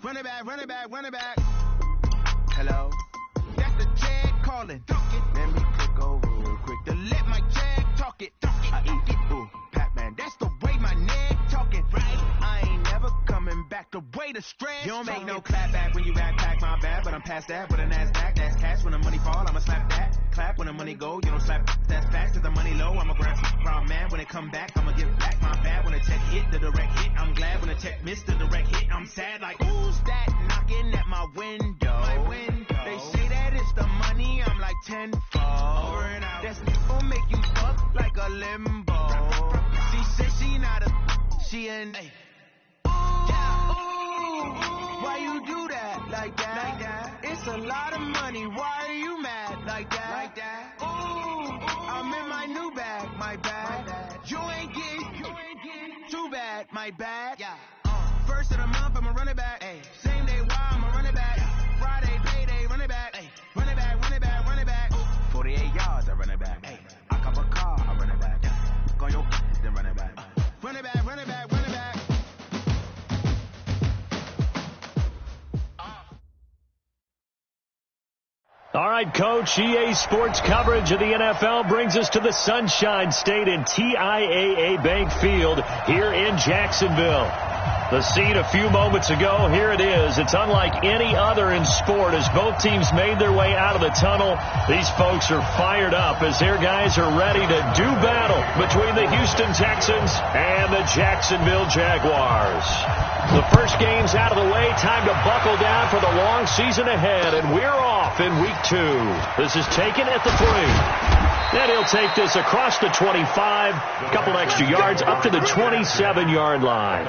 Run it back, run it back, run it back. Hello? That's the Jag calling. Let me click over real quick to let my Jag talk it. I eat it, ooh, Pac-Man. That's the way my neck talking. Right? I ain't never coming back the way the stress. You don't make no clap back when you rap pack, my bad. But I'm past that with a NASDAQ. That's cash when the money fall. I'ma slap that. Clap when the money go. You don't slap that's fast. Cause the money low. I'ma grab some brown man. When it come back, I'ma give back my bad. When the check hit, the direct hit. I'm glad when the check missed the direct hit. I'm sad like, who's that knocking at my window? They say that it's the money. I'm like tenfold. That's gonna make you fuck like a limbo. She said she not a, she an A. Why you do that like that? It's a lot of money. Why are you mad like that? Ooh, I'm in my new bag, my bad. You ain't getting too bad, my bad. First of the month, I'ma run it back. Same day, why I'ma run it back. Friday, payday, run it back. Run it back, run it back, run it back. 48 yards, I run it back. I cop a car, I run it back. Go your then run it back. Run it back, run it back, run it back. All right, Coach, EA Sports coverage of the NFL brings us to the Sunshine State in TIAA Bank Field here in Jacksonville. The scene a few moments ago, here it is. It's unlike any other in sport as both teams made their way out of the tunnel. These folks are fired up as their guys are ready to do battle between the Houston Texans and the Jacksonville Jaguars. The first game's out of the way. Time to buckle down for the long season ahead, and we're off in week 2. This is taken at the 3. Then he'll take this across the 25, a couple extra yards up to the 27-yard line.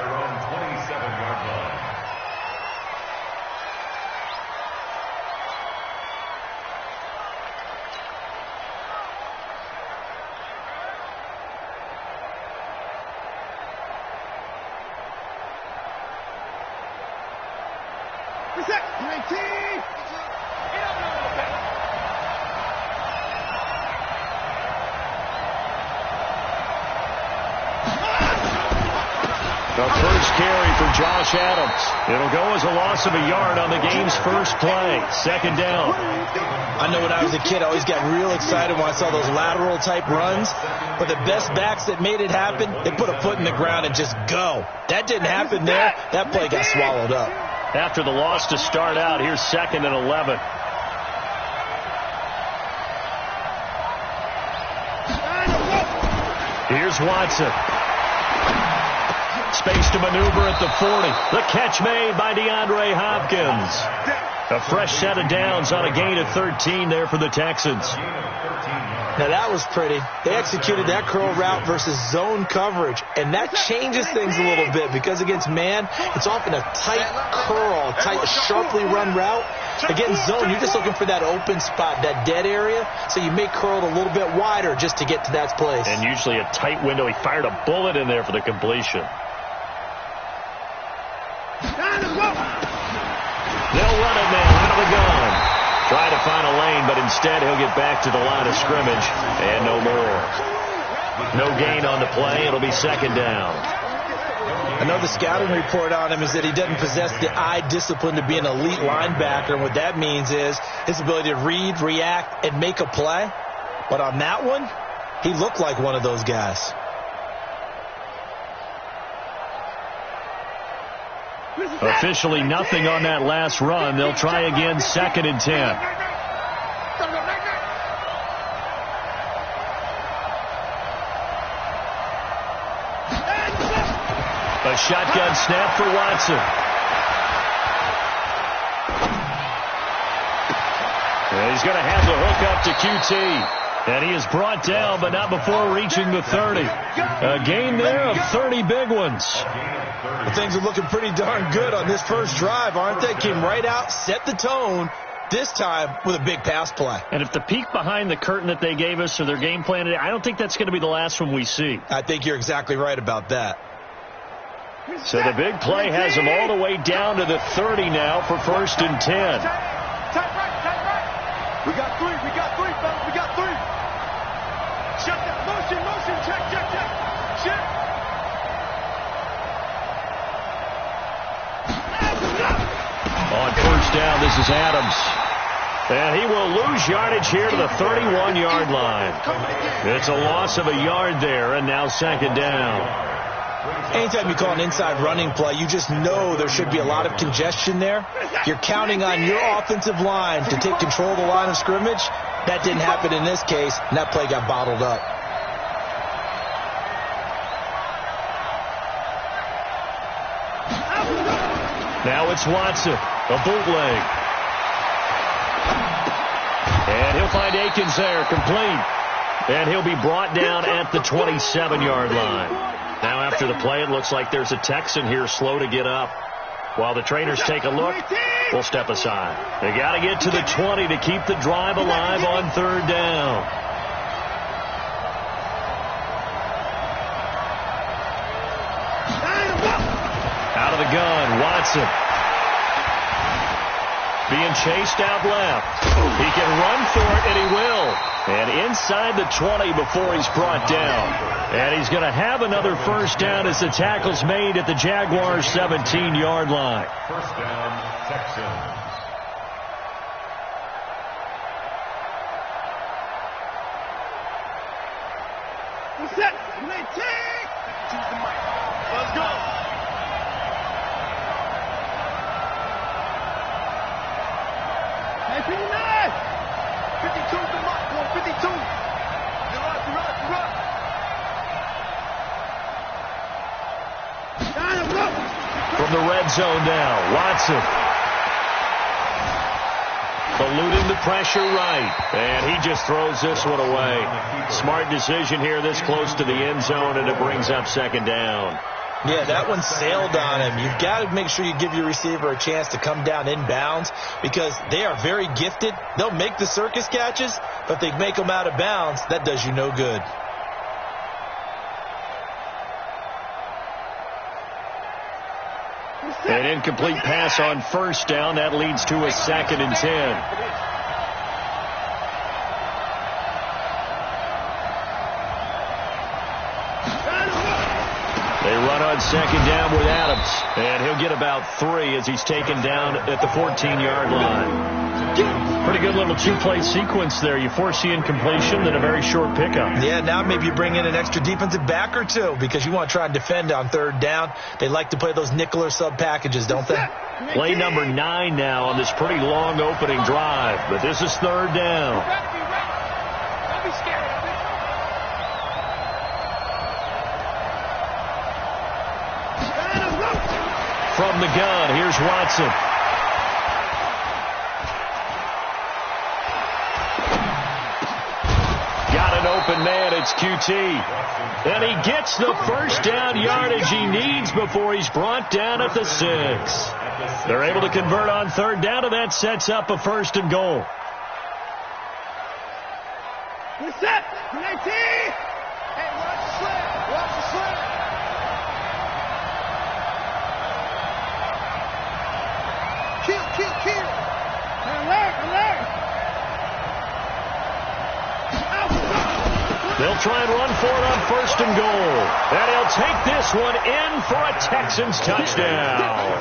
The first carry for Josh Adams. It'll go as a loss of a yard on the game's first play. Second down. I know when I was a kid, I always got real excited when I saw those lateral type runs. But the best backs that made it happen, they put a foot in the ground and just go. That didn't happen there. That play got swallowed up. After the loss to start out, here's 2nd and 11. Here's Watson. Space to maneuver at the 40. The catch made by DeAndre Hopkins. A fresh set of downs on a gain of 13 there for the Texans. Now that was pretty. They executed that curl route versus zone coverage, and that changes things a little bit because against man, it's often a tight curl, tight, sharply run route. Against zone, you're just looking for that open spot, that dead area, so you may curl it a little bit wider just to get to that place. And usually a tight window. He fired a bullet in there for the completion. They'll run it now out of the gun. Try to find a lane, but instead he'll get back to the line of scrimmage and no more. No gain on the play. It'll be 2nd down. Another scouting report on him is that he doesn't possess the eye discipline to be an elite linebacker. And what that means is his ability to read, react, and make a play. But on that one, he looked like one of those guys. Officially nothing on that last run. They'll try again, 2nd and 10. A shotgun snap for Watson. And he's going to have the hook up to QT. And he is brought down, but not before reaching the 30. A gain there of 30 big ones. Well, things are looking pretty darn good on this first drive, aren't they? Came right out, set the tone, this time with a big pass play. And if the peek behind the curtain that they gave us or their game plan today, I don't think that's going to be the last one we see. I think you're exactly right about that. So the big play has him all the way down to the 30 now for 1st and 10. Tight right. We got 3, fellas, we got 3. Shut that. Motion, check. Shit. down. This is Adams. And he will lose yardage here to the 31-yard line. It's a loss of a yard there, and now second down. Anytime you call an inside running play, you just know there should be a lot of congestion there. You're counting on your offensive line to take control of the line of scrimmage. That didn't happen in this case, and that play got bottled up. Now it's Watson, a bootleg. And he'll find Akins there, complete. And he'll be brought down at the 27-yard line. Now after the play, it looks like there's a Texan here slow to get up. While the trainers take a look, we'll step aside. They got to get to the 20 to keep the drive alive on third down. Out of the gun, Watson. Being chased out left. He can run for it, and he will. And inside the 20 before he's brought down. And he's going to have another first down as the tackle's made at the Jaguars' 17-yard line. First down, Texans. Set. Choose the mic. Let's go. Hey, 59. 52 the mark. 152. You're up. From the red zone now, Watson. Eluding the pressure right. And he just throws this one away. Smart decision here this close to the end zone, and it brings up second down. Yeah, that one sailed on him. You've got to make sure you give your receiver a chance to come down inbounds because they are very gifted. They'll make the circus catches, but they make them out of bounds. That does you no good. An incomplete pass on first down. That leads to a 2nd and 10. They run on second down with Adams. And he'll get about 3 as he's taken down at the 14-yard line. Pretty good little two-play sequence there. You force the incompletion, then a very short pickup. Yeah, now maybe you bring in an extra defensive back or two because you want to try and defend on third down. They like to play those nickel or sub packages, don't they? Play number 9 now on this pretty long opening drive. But this is third down. Don't be scared. From the gun, here's Watson. Got an open man, it's QT. And he gets the first down yardage he needs before he's brought down at the 6. They're able to convert on third down, and that sets up a 1st and goal. We're set. 19. Hey, watch the slip. Watch the slip. Kill. Alert. They'll try and run for it on 1st and goal. And he'll take this one in for a Texans touchdown.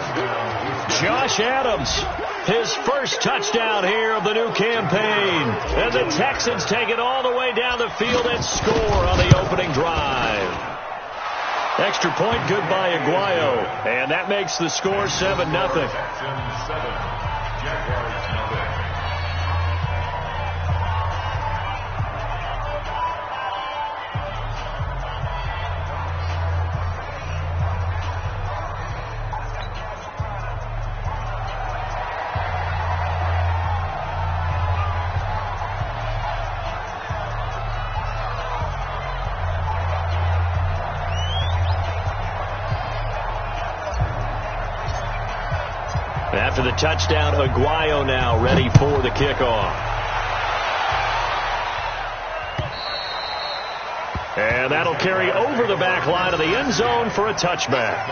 Josh Adams, his first touchdown here of the new campaign. And the Texans take it all the way down the field and score on the opening drive. Extra point, good by Aguayo. And that makes the score 7-0. Texans 7, Jaguars 0. After the touchdown, Aguayo now ready for the kickoff. And that'll carry over the back line of the end zone for a touchback.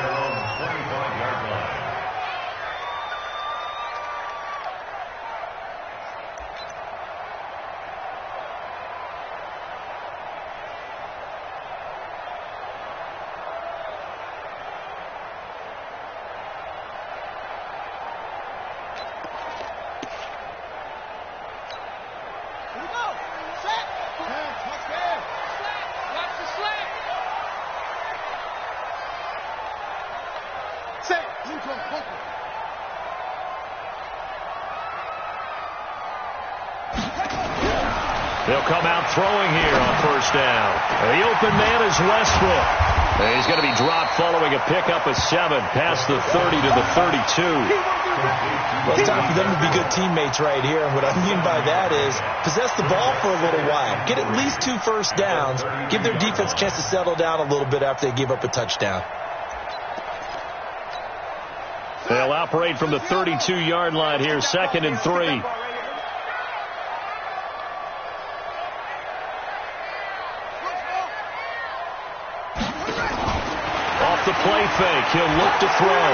They'll come out throwing here on first down. The open man is Westbrook. He's going to be dropped following a pickup of 7 past the 30 to the 32. Well, it's time for them to be good teammates right here. And what I mean by that is possess the ball for a little while. Get at least 2 first downs. Give their defense a chance to settle down a little bit after they give up a touchdown. They'll operate from the 32-yard line here, 2nd and 3. Off the play fake, he'll look to throw.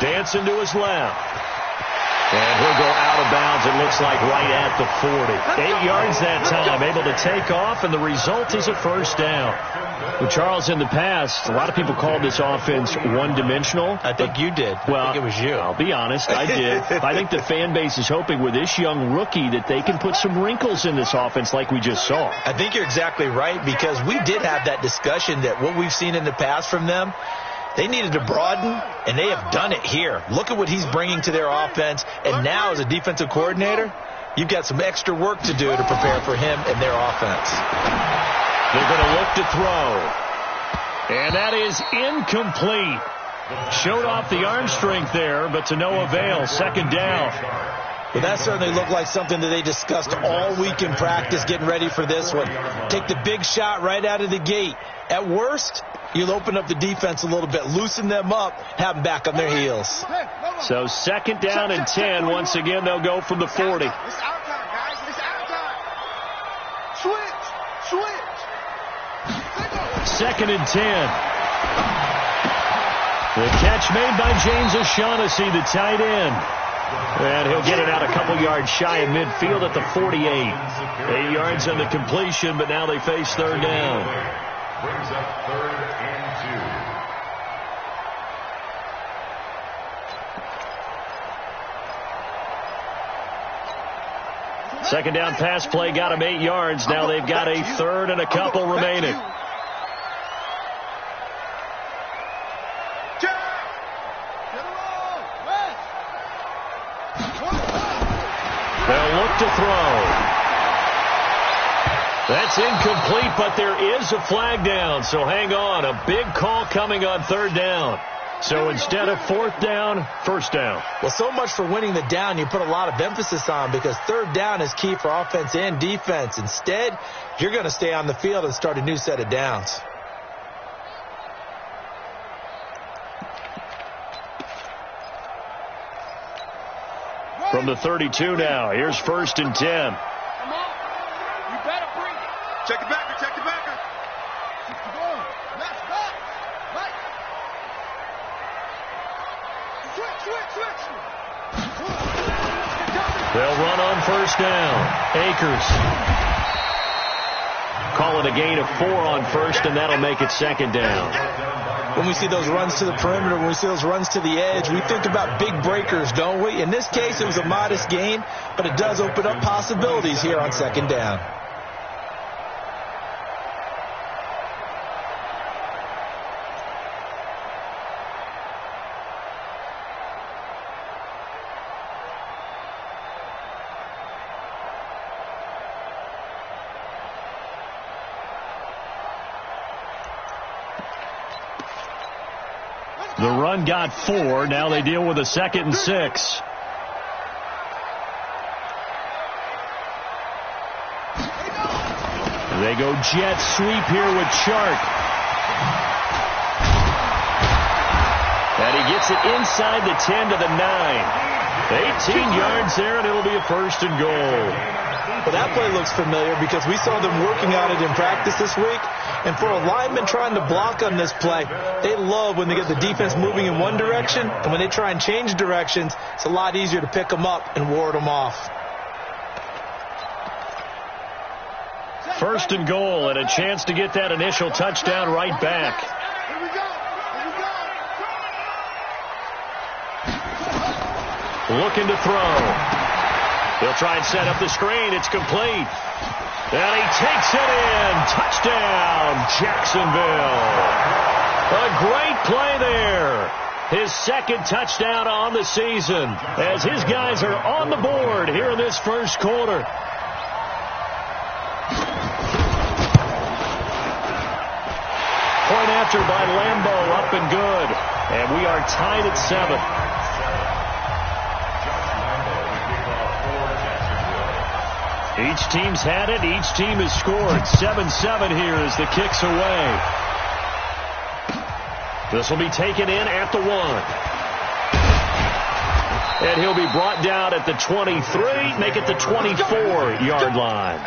Dancing to his left. And he'll go out of bounds, it looks like, right at the 40. 8 yards that time, able to take off, and the result is a first down. Well, Charles, in the past, a lot of people called this offense one-dimensional. I think you did. Well, I think it was you. I'll be honest, I did. I think the fan base is hoping with this young rookie that they can put some wrinkles in this offense like we just saw. I think you're exactly right, because we did have that discussion that what we've seen in the past from them, they needed to broaden, and they have done it here. Look at what he's bringing to their offense, and now as a defensive coordinator, you've got some extra work to do to prepare for him and their offense. They're going to look to throw. And that is incomplete. Showed off the arm strength there, but to no avail. 2nd down. Well, that certainly looked like something that they discussed all week in practice, getting ready for this one. Take the big shot right out of the gate. At worst, you'll open up the defense a little bit, loosen them up, have them back on their heels. So 2nd down and 10. Once again, they'll go from the 40. It's our time, guys. It's our time. Switch. 2nd and 10. The catch made by James O'Shaughnessy, the tight end. And he'll get it out a couple yards shy of midfield at the 48. 8 yards on the completion, but now they face 3rd down. Brings up 3rd and 2. 2nd down pass play got him 8 yards. Now they've got a 3rd and a couple remaining. They'll look to throw. That's incomplete, but there is a flag down, so hang on. A big call coming on 3rd down. So instead of 4th down, 1st down. Well, so much for winning the down you put a lot of emphasis on, because 3rd down is key for offense and defense. Instead, you're going to stay on the field and start a new set of downs. From the 32 now, here's 1st and 10. Come on. You better bring it. Check the backer. Check the backer. Keep going. Left, right. Switch. They'll run on 1st down. Akers. Call it a gain of 4 on 1st, and that'll make it 2nd down. When we see those runs to the perimeter, when we see those runs to the edge, we think about big breakers, don't we? In this case, it was a modest gain, but it does open up possibilities here on 2nd down. The run got 4. Now they deal with a 2nd and 6. They go jet sweep here with Chark. And he gets it inside the 10 to the 9. 18 yards there, and it'll be a 1st and goal. Well, that play looks familiar because we saw them working on it in practice this week. And for a lineman trying to block on this play, they love when they get the defense moving in one direction. And when they try and change directions, it's a lot easier to pick them up and ward them off. 1st and goal, and a chance to get that initial touchdown right back. Looking to throw. He'll try and set up the screen. It's complete. And he takes it in. Touchdown, Jacksonville. A great play there. his second touchdown on the season, as his guys are on the board here in this first quarter. Point after by Lambeau, up and good. And we are tied at 7. Each team's had it. Each team has scored. 7-7 here as the kick's away. This will be taken in at the 1. And he'll be brought down at the 23, make it the 24-yard line.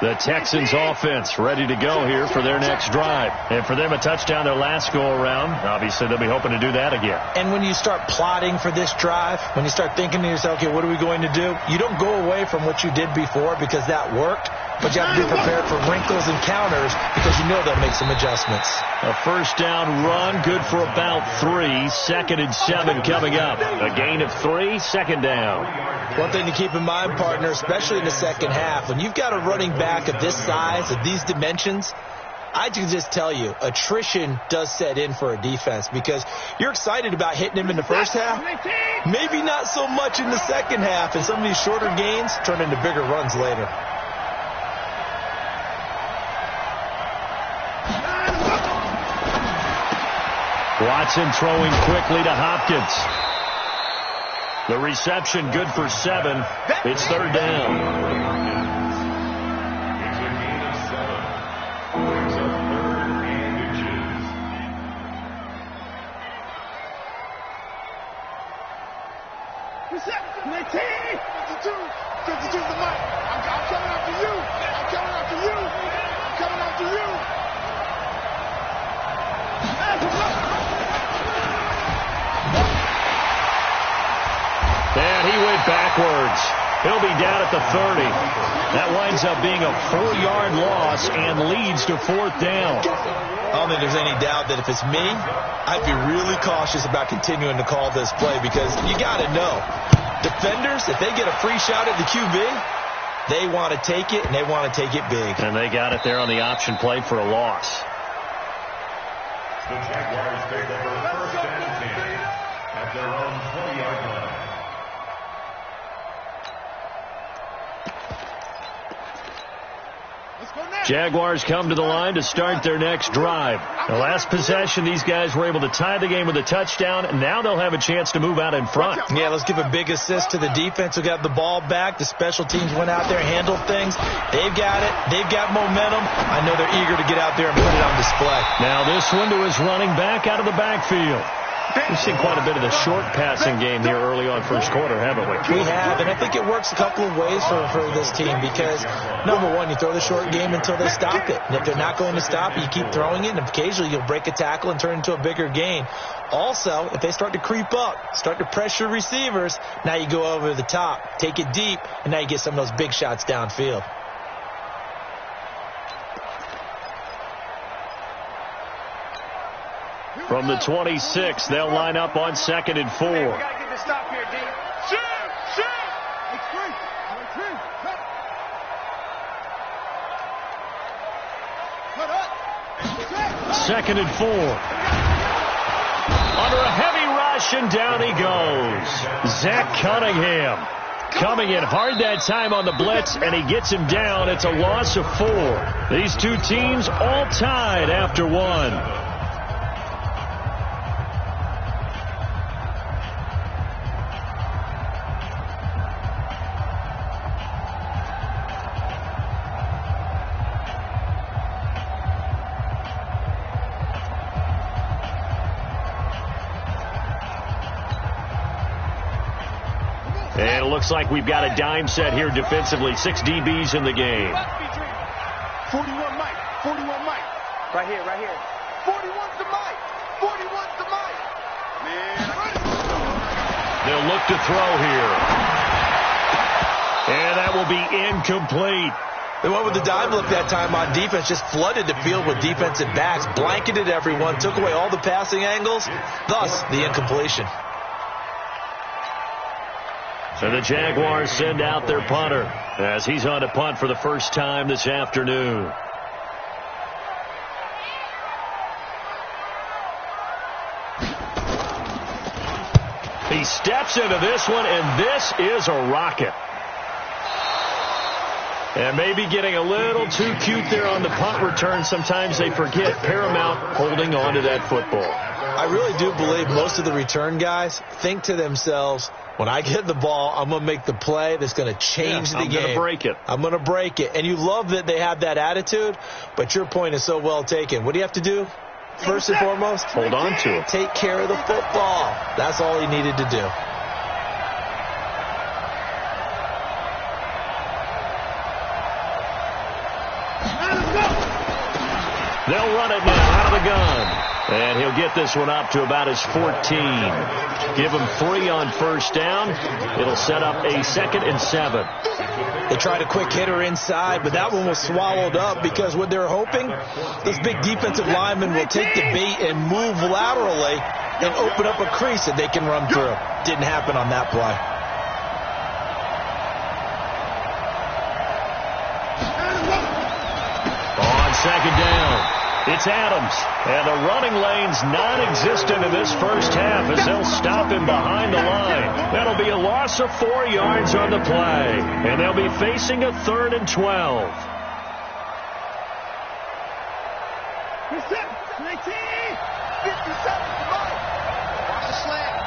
The Texans offense ready to go here for their next drive. And for them, a touchdown their last go-around. Obviously, they'll be hoping to do that again. And when you start plotting for this drive, when you start thinking to yourself, okay, what are we going to do? You don't go away from what you did before because that worked. But you have to be prepared for wrinkles and counters because you know they'll make some adjustments. A first down run, good for about 3. 2nd and 7 coming up. A gain of 3, 2nd down. One thing to keep in mind, partner, especially in the second half, when you've got a running back of this size, of these dimensions, I can just tell you, attrition does set in for a defense because you're excited about hitting him in the first half. Maybe not so much in the second half, and some of these shorter gains turn into bigger runs later. Watson throwing quickly to Hopkins. The reception good for 7. It's 3rd down. It's a gain of 7. Brings up 3rd and inches. Reception, 52 the mic. I'm coming after you. I'm coming after you. I'm coming after you. And he went backwards. He'll be down at the 30. That winds up being a 4-yard loss and leads to 4th down. I don't think there's any doubt that if it's me, I'd be really cautious about continuing to call this play because you got to know, defenders, if they get a free shot at the QB, they want to take it, and they want to take it big. And they got it there on the option play for a loss. The Jaguars take over 1st and 10 at their own 20-yard line. Jaguars come to the line to start their next drive. The last possession, these guys were able to tie the game with a touchdown, and now they'll have a chance to move out in front. Yeah, let's give a big assist to the defense who got the ball back. The special teams went out there and handled things. They've got it. They've got momentum. I know they're eager to get out there and put it on display. Now this one to his running back out of the backfield. We've seen quite a bit of the short passing game here early on first quarter, haven't we? We have, and I think it works a couple of ways for this team because, number one, you throw the short game until they stop it. And if they're not going to stop it, you keep throwing it, and occasionally you'll break a tackle and turn it into a bigger gain. Also, if they start to creep up, start to pressure receivers, now you go over the top, take it deep, and now you get some of those big shots downfield. From the 26, they'll line up on 2nd and 4. We got to get this stop here, D. Shoot! Cut up. 2nd and 4. Under a heavy rush, and down he goes. Zach Cunningham coming in hard that time on the blitz, and he gets him down. It's a loss of 4. These two teams all tied after 1. And it looks like we've got a dime set here defensively. 6 DBs in the game. 41 Mike. Right here. 41's the Mike. Man. They'll look to throw here. And that will be incomplete. They went with the dime look that time on defense, just flooded the field with defensive backs, blanketed everyone, took away all the passing angles, thus the incompletion. And the Jaguars send out their punter as he's on to punt for the first time this afternoon. He steps into this one, and this is a rocket. And maybe getting a little too cute there on the punt return. Sometimes they forget paramount holding on to that football. I really do believe most of the return guys think to themselves, when I get the ball, I'm going to make the play that's going to change the game. I'm going to break it. I'm going to break it. And you love that they have that attitude, but your point is so well taken. What do you have to do? First and foremost, hold on to it. Take care of the football. That's all he needed to do. They'll run it now out of the gun. And he'll get this one up to about his 14. Give him 3 on first down. It'll set up a 2nd and 7. They tried a quick hitter inside, but that one was swallowed up because what they're hoping, this big defensive lineman will take the bait and move laterally and open up a crease that they can run through. Didn't happen on that play. On 2nd down, it's Adams. And the running lane's non-existent in this first half as they'll stop him behind the line. That'll be a loss of 4 yards on the play. And they'll be facing a 3rd and 12. Watch the slant.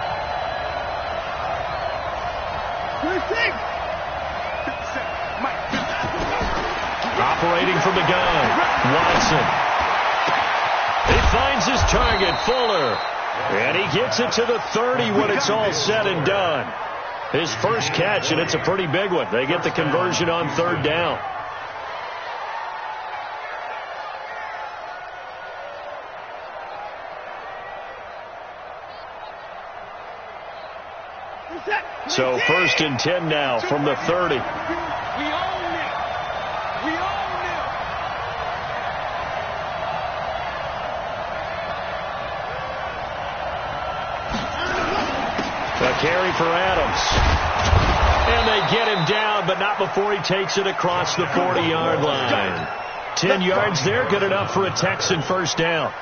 56. Operating from the gun, Watson. He finds his target, Fuller. And he gets it to the 30 when it's all said and done. His first catch, and it's a pretty big one. They get the conversion on 3rd down. So 1st and 10 now from the 30. A carry for Adams. And they get him down, but not before he takes it across the 40-yard line. 10 yards there, good enough for a Texan first down.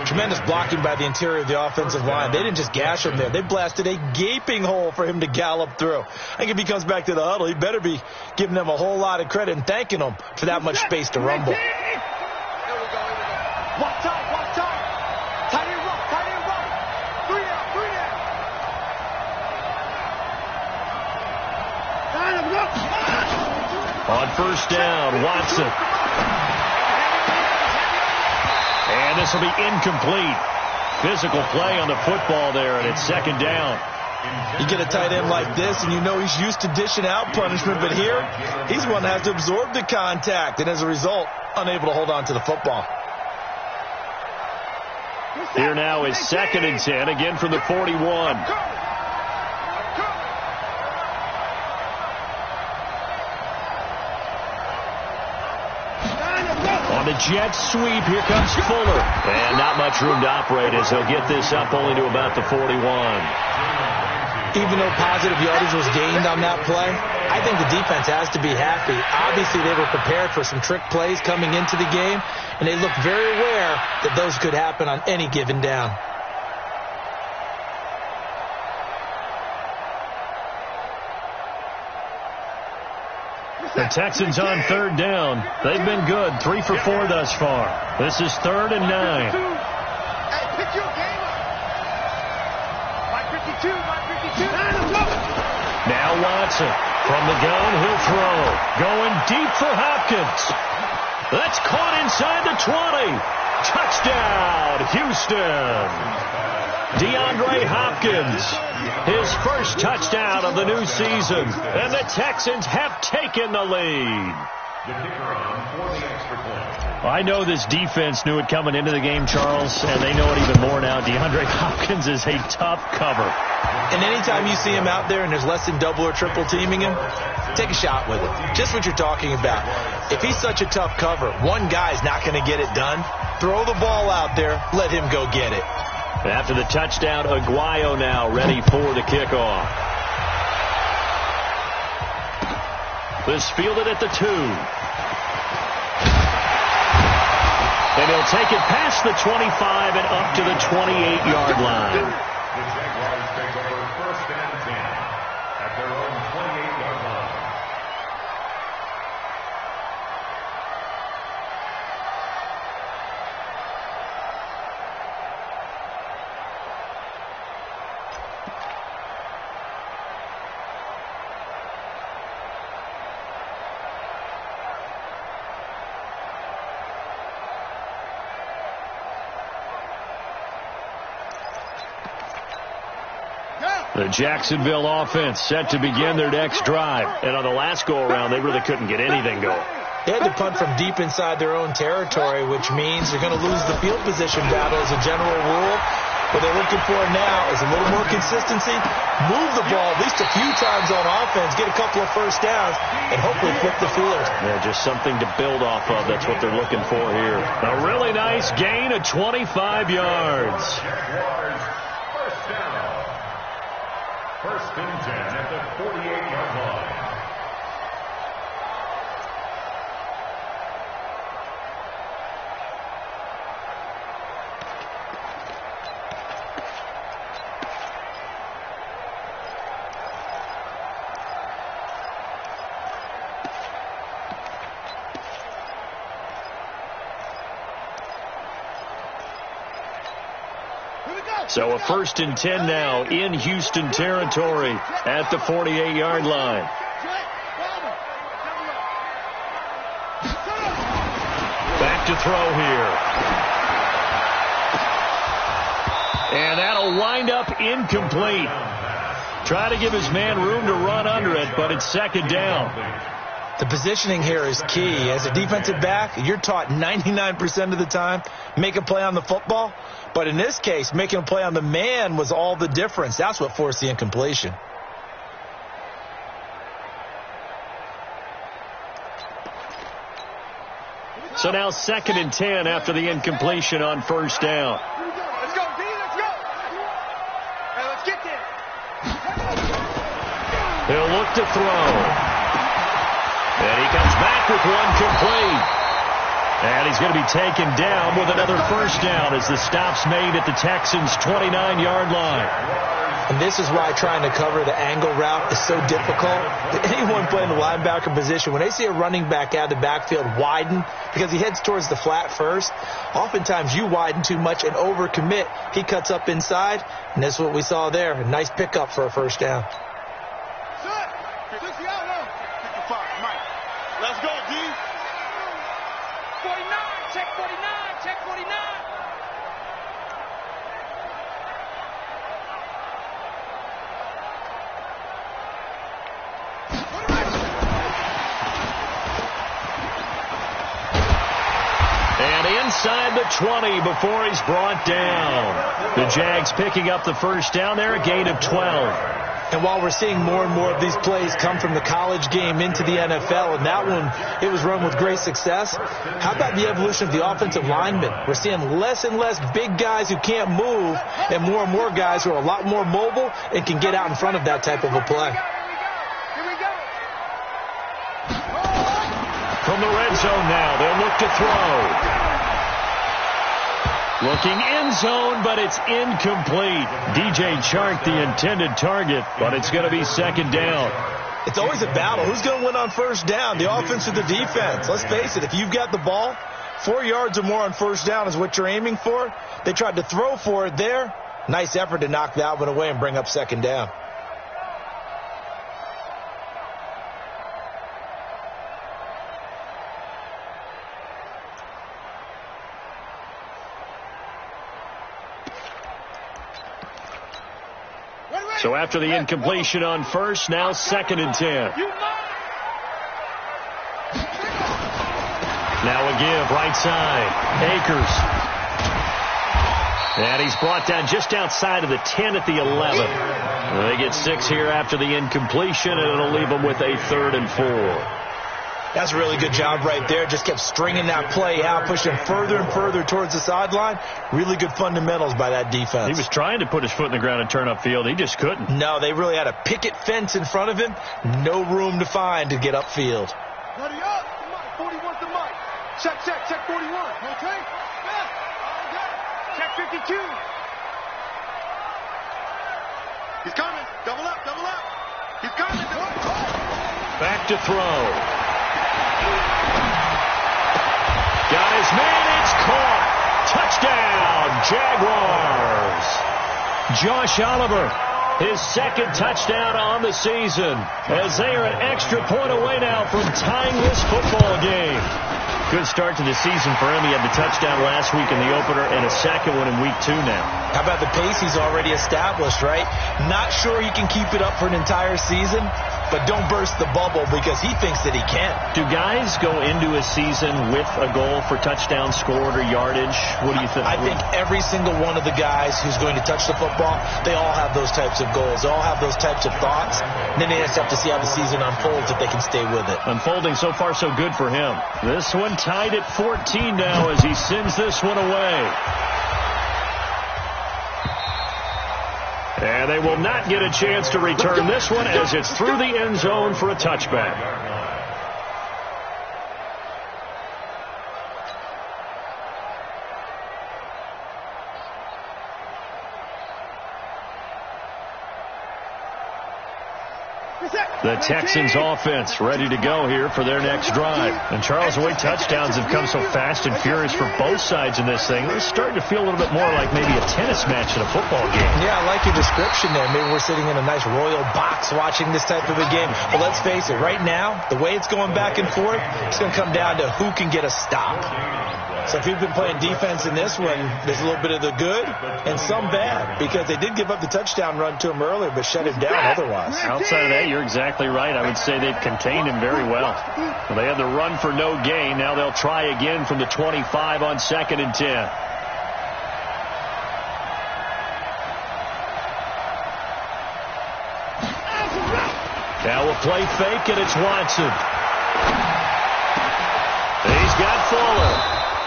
Tremendous blocking by the interior of the offensive line. They didn't just gash him there. They blasted a gaping hole for him to gallop through. I think if he comes back to the huddle, he better be giving them a whole lot of credit and thanking them for that much space to rumble. Watch out, watch out. Tight end run, tight end run. 3 down, 3 down. On first down, Watson. And this will be incomplete. Physical play on the football there, and it's 2nd down. You get a tight end like this, and you know he's used to dishing out punishment, but here, he's one that has to absorb the contact, and as a result, unable to hold on to the football. Here now is 2nd and 10, again from the 41. On the jet sweep, here comes Fuller. And not much room to operate as he'll get this up only to about the 41. Even though positive yardage was gained on that play, I think the defense has to be happy. Obviously, they were prepared for some trick plays coming into the game, and they look very aware that those could happen on any given down. The Texans on 3rd down. They've been good, 3 for 4 thus far. This is 3rd and 9. Hey, pick your game up. My 52, my 52. Now Watson. From the gun, he'll throw. Going deep for Hopkins. That's caught inside the 20. Touchdown, Houston. DeAndre Hopkins, his first touchdown of the new season, and the Texans have taken the lead. I know this defense knew it coming into the game, Charles, and they know it even more now. DeAndre Hopkins is a tough cover. And anytime you see him out there and there's less than double or triple teaming him, take a shot with it. Just what you're talking about. If he's such a tough cover, one guy's not going to get it done. Throw the ball out there. Let him go get it. After the touchdown, Aguayo now ready for the kickoff. This fielded at the 2. And he'll take it past the 25 and up to the 28-yard line. The Jaguars take over 1st and 10 at their own 28-yard line. The Jacksonville offense set to begin their next drive. And on the last go-around, they really couldn't get anything going. They had to punt from deep inside their own territory, which means they're going to lose the field position battle as a general rule. What they're looking for now is a little more consistency, move the ball at least a few times on offense, get a couple of first downs, and hopefully flip the field. Yeah, just something to build off of. That's what they're looking for here. A really nice gain of 25 yards. Jaguars, 1st down. 1st and 10 at the 48-yard line. So a 1st and 10 now in Houston territory at the 48-yard line. Back to throw here. And that'll wind up incomplete. Try to give his man room to run under it, but it's 2nd down. The positioning here is key. As a defensive back, you're taught 99% of the time, make a play on the football. But in this case, making a play on the man was all the difference. That's what forced the incompletion. So now 2nd and 10 after the incompletion on 1st down. Let's go, D, let's go. Hey, let's get there. He'll look to throw. And he comes back with one complete. And he's going to be taken down with another 1st down as the stop's made at the Texans' 29-yard line. And this is why trying to cover the angle route is so difficult. Anyone playing the linebacker position, when they see a running back out of the backfield widen because he heads towards the flat first, oftentimes you widen too much and overcommit. He cuts up inside, and that's what we saw there. A nice pickup for a 1st down. Let's go, D. 49, check 49, check 49. And inside the 20 before he's brought down. The Jags picking up the 1st down there, a gain of 12. And while we're seeing more and more of these plays come from the college game into the NFL, and that one, it was run with great success, how about the evolution of the offensive linemen? We're seeing less and less big guys who can't move and more guys who are a lot more mobile and can get out in front of that type of a play. Here we go. From the red zone now, they'll look to throw. Looking end zone, but it's incomplete. DJ Chark, the intended target, but it's going to be 2nd down. It's always a battle. Who's going to win on 1st down, the offense or the defense? Let's face it, if you've got the ball, 4 yards or more on 1st down is what you're aiming for. They tried to throw for it there. Nice effort to knock that one away and bring up 2nd down. So after the incompletion on 1st, now 2nd and 10. Now a give, right side. Akers. And he's brought down just outside of the 10 at the 11. They get 6 here after the incompletion, and it'll leave them with a 3rd and 4. That's a really good job right there. Just kept stringing that play out, pushing further and further towards the sideline. Really good fundamentals by that defense. He was trying to put his foot in the ground and turn upfield. He just couldn't. No, they really had a picket fence in front of him. No room to find to get upfield. Ready up. 41's the mic. Check 41. Okay? Check 52. He's coming. Double up. He's coming. Back to throw. Got his man. It's caught. Touchdown, Jaguars. Josh Oliver, his second touchdown on the season, as they are an extra point away now from tying this football game. Good start to the season for him. He had the touchdown last week in the opener and a second one in week 2 now. How about the pace he's already established, right? Not sure he can keep it up for an entire season, but don't burst the bubble because he thinks that he can. Do guys go into a season with a goal for touchdown scored or yardage? What do you think? I think every single one of the guys who's going to touch the football, they all have those types of goals. They all have those types of thoughts. And then they just have to see how the season unfolds if they can stay with it. Unfolding so far so good for him. This one tied at 14 now as he sends this one away. And they will not get a chance to return this one as it's through the end zone for a touchback. The Texans offense ready to go here for their next drive. And Charles, the way touchdowns have come so fast and furious for both sides in this thing, it's starting to feel a little bit more like maybe a tennis match in a football game. Yeah, I like your description there. Maybe we're sitting in a nice royal box watching this type of a game. But let's face it, right now, the way it's going back and forth, it's going to come down to who can get a stop. So if you've been playing defense in this one, there's a little bit of the good and some bad, because they did give up the touchdown run to him earlier, but shut him down otherwise. Outside of that, you're exactly right. I would say they've contained him very well. They had the run for no gain. Now they'll try again from the 25 on 2nd and 10. Now a play fake, and it's Watson. He's got Fuller.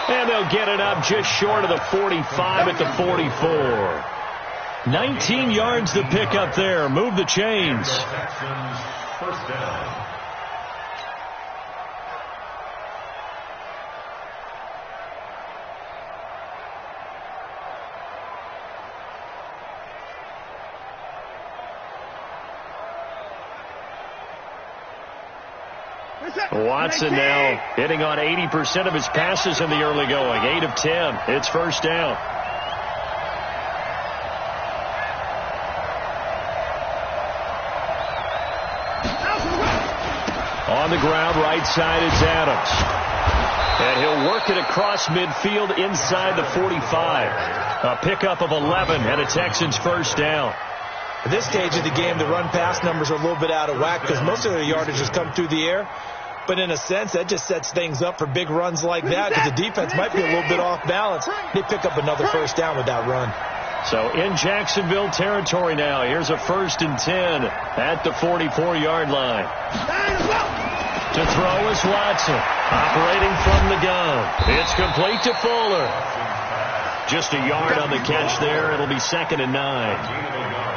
And they'll get it up just short of the 45 at the 44. 19 yards to pick up there. Move the chains. First down. Watson now hitting on 80% of his passes in the early going. 8 of 10. It's first down. On the ground, right side, it's Adams. And he'll work it across midfield inside the 45. A pickup of 11 and a Texans first down. At this stage of the game, the run-pass numbers are a little bit out of whack because most of their yardage has come through the air. But in a sense, that just sets things up for big runs like that because the defense might be a little bit off balance. They pick up another first down with that run. So in Jacksonville territory now, here's a 1st and 10 at the 44-yard line. To throw is Watson, operating from the gun. It's complete to Fuller. Just a yard on the catch there. It'll be 2nd and 9.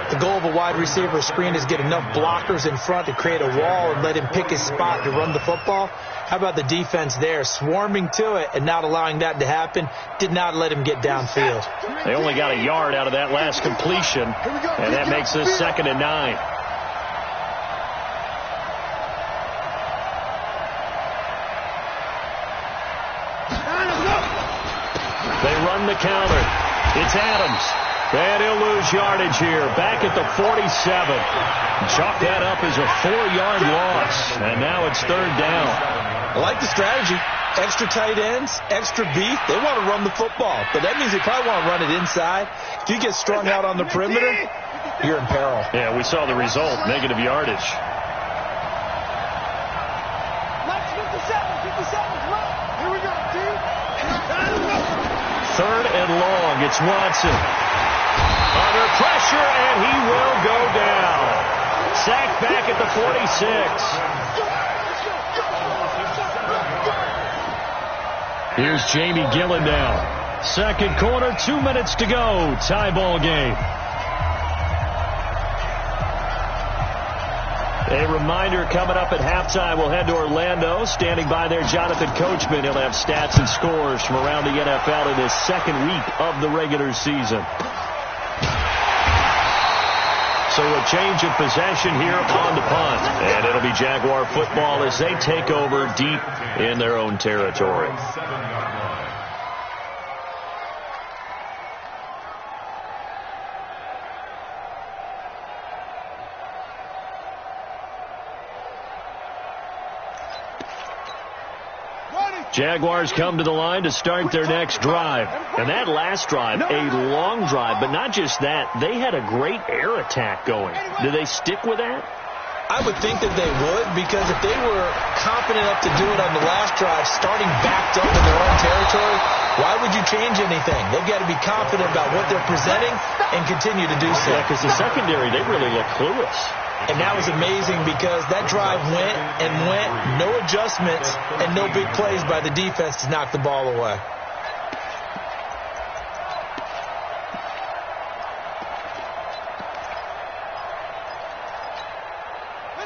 The goal of a wide receiver screen is get enough blockers in front to create a wall and let him pick his spot to run the football. How about the defense there, swarming to it and not allowing that to happen? Did not let him get downfield. They only got a yard out of that last completion, and that makes this 2nd and 9. They run the counter. It's Adams. And he'll lose yardage here. Back at the 47. Chalk that up as a 4-yard loss. And now it's 3rd down. I like the strategy. Extra tight ends, extra beef. They want to run the football. But that means they probably want to run it inside. If you get strung out on the perimeter, you're in peril. Yeah, we saw the result. Negative yardage. 3rd and long. It's Watson. Under pressure, and he will go down. Sacked back at the 46. Here's Jamie Gillen now. Second quarter, 2 minutes to go. Tie ball game. A reminder coming up at halftime. We'll head to Orlando. Standing by there, Jonathan Coachman. He'll have stats and scores from around the NFL in this second week of the regular season. So a change of possession here on the punt. And it'll be Jaguar football as they take over deep in their own territory. Jaguars come to the line to start their next drive. And that last drive, a long drive, but not just that. They had a great air attack going. Do they stick with that? I would think that they would, because if they were confident enough to do it on the last drive, starting backed up in their own territory, why would you change anything? They've got to be confident about what they're presenting and continue to do so. Yeah, because the secondary, they really look clueless. And that was amazing because that drive went and went, no adjustments, and no big plays by the defense to knock the ball away.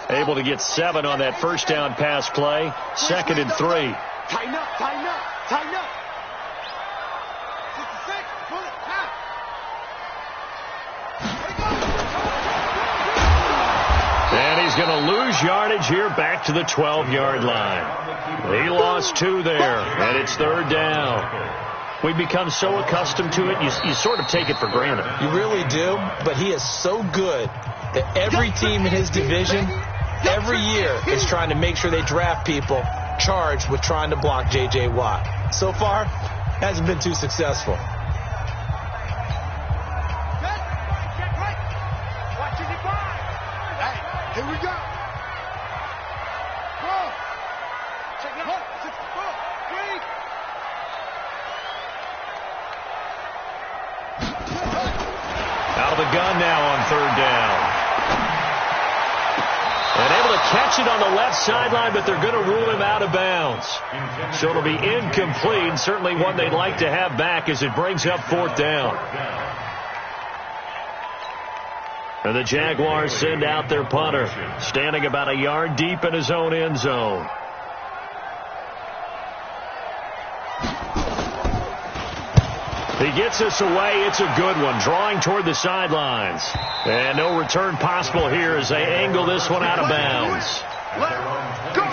Able to get 7 on that first down pass play. 2nd and 3. Tighten up, tighten up, tighten up. 66, pull it, pass. And he's going to lose yardage here back to the 12-yard line. He lost 2 there, and it's 3rd down. We become so accustomed to it, you sort of take it for granted. You really do, but he is so good that every team in his division, every year, is trying to make sure they draft people charged with trying to block J.J. Watt. So far, hasn't been too successful. Here we go. Go. Check it out. 6, 4, 3. Out of the gun now on 3rd down. And able to catch it on the left sideline, but they're going to rule him out of bounds. So it'll be incomplete, certainly one they'd like to have back as it brings up 4th down. And the Jaguars send out their punter, standing about a yard deep in his own end zone. He gets us away. It's a good one, drawing toward the sidelines. And no return possible here as they angle this one out of bounds. Let's go.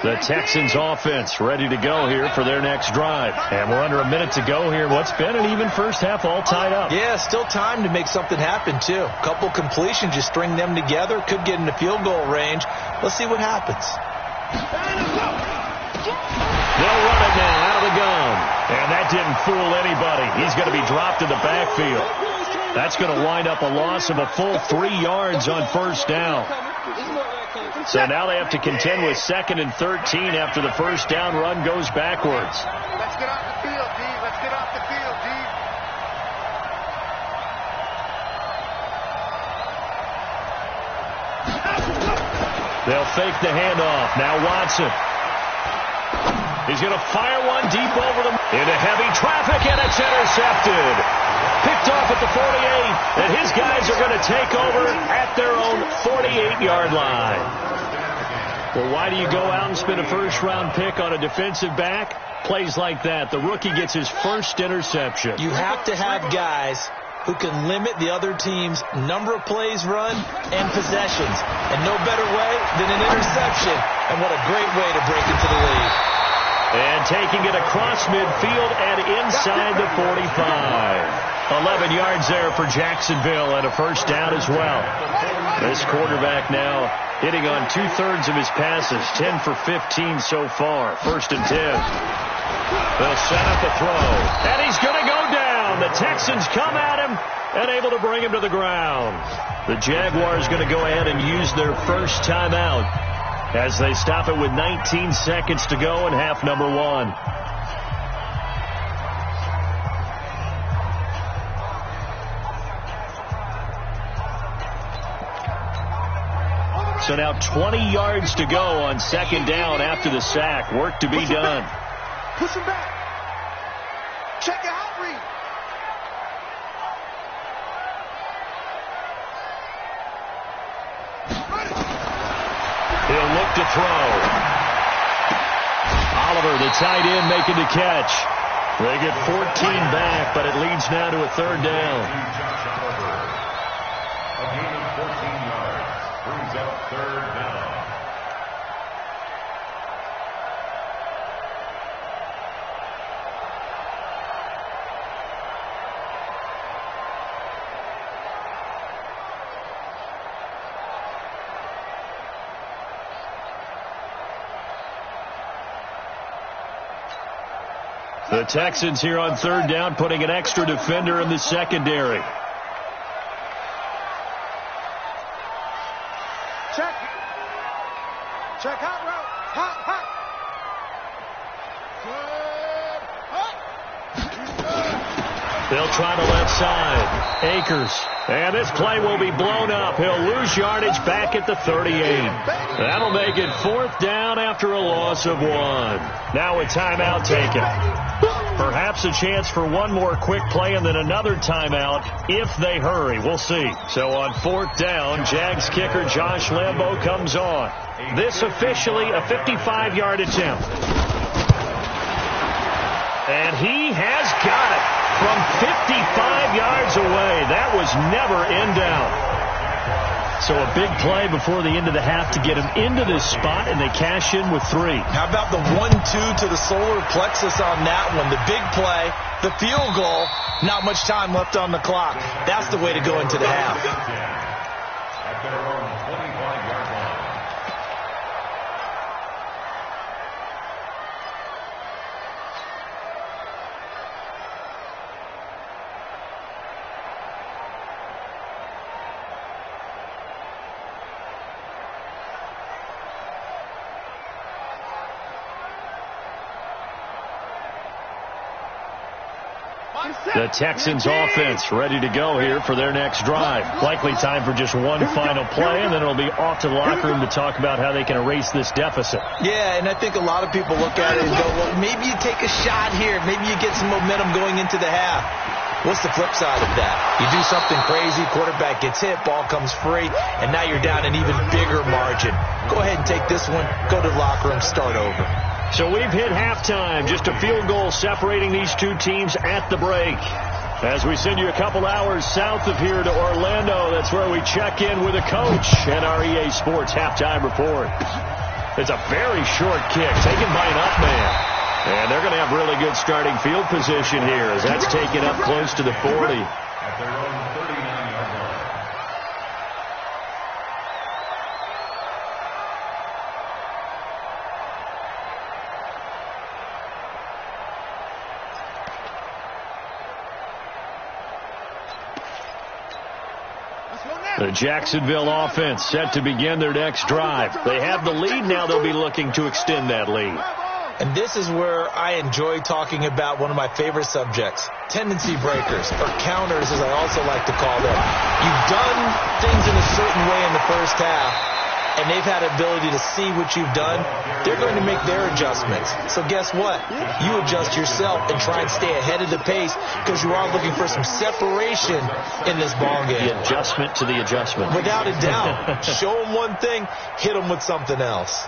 The Texans offense ready to go here for their next drive. And we're under a minute to go here. What's been an even first half, all tied up. Yeah, still time to make something happen, too. A couple completions, you string them together, could get into field goal range. Let's see what happens. They'll run it now out of the gun. And that didn't fool anybody. He's going to be dropped in the backfield. That's going to wind up a loss of a full 3 yards on 1st down. So now they have to contend with 2nd and 13 after the 1st down run goes backwards. Let's get off the field, D. Let's get off the field, D. They'll fake the handoff. Now Watson. He's going to fire one deep over them into heavy traffic, and it's intercepted. Picked off at the 48, and his guys are going to take over at their own 48-yard line. Well, why do you go out and spend a first-round pick on a defensive back? Plays like that. The rookie gets his first interception. You have to have guys who can limit the other team's number of plays run and possessions. And no better way than an interception. And what a great way to break into the lead. And taking it across midfield and inside the 45. 11 yards there for Jacksonville and a first down as well. This quarterback now hitting on 2/3 of his passes, 10 for 15 so far. 1st and 10. They'll set up the throw, and he's going to go down. The Texans come at him and able to bring him to the ground. The Jaguars going to go ahead and use their first timeout as they stop it with 19 seconds to go in half number 1. So now 20 yards to go on second down after the sack. Work to be done. Push him back. Check it out, Reed. He'll look to throw. Oliver, the tight end, making the catch. They get 14 back, but it leads now to a third down. A gain of 14 yards brings up third down. The Texans here on third down, putting an extra defender in the secondary. Check. Check hot route. Hot, hot. They'll try the left side. Akers. And this play will be blown up. He'll lose yardage back at the 38. That'll make it fourth down after a loss of 1. Now a timeout taken. Perhaps a chance for one more quick play and then another timeout if they hurry. We'll see. So on fourth down, Jags kicker Josh Lambo comes on. This officially a 55-yard attempt. And he has got it from 55 yards away. That was never in doubt. So a big play before the end of the half to get him into this spot, and they cash in with 3. How about the 1-2 to the solar plexus on that one? The big play, the field goal, not much time left on the clock. That's the way to go into the half. At their own 25-yard line. The Texans offense ready to go here for their next drive. Likely time for just one final play, and then it'll be off to the locker room to talk about how they can erase this deficit. Yeah, and I think a lot of people look at it and go, well, maybe you take a shot here. Maybe you get some momentum going into the half. What's the flip side of that? You do something crazy, quarterback gets hit, ball comes free, and now you're down an even bigger margin. Go ahead and take this one, go to the locker room, start over. So we've hit halftime. Just a field goal separating these two teams at the break. As we send you a couple hours south of here to Orlando, that's where we check in with a coach and our EA Sports halftime report. It's a very short kick taken by an up man. And they're going to have really good starting field position here as that's taken up close to the 40. At their own 39-yard line. The Jacksonville offense set to begin their next drive. They have the lead now. They'll be looking to extend that lead. And this is where I enjoy talking about one of my favorite subjects, tendency breakers, or counters as I also like to call them. You've done things in a certain way in the first half, and they've had the ability to see what you've done. They're going to make their adjustments. So guess what? You adjust yourself and try and stay ahead of the pace because you are looking for some separation in this ball game. The adjustment to the adjustment. Without a doubt. Show them one thing, hit them with something else.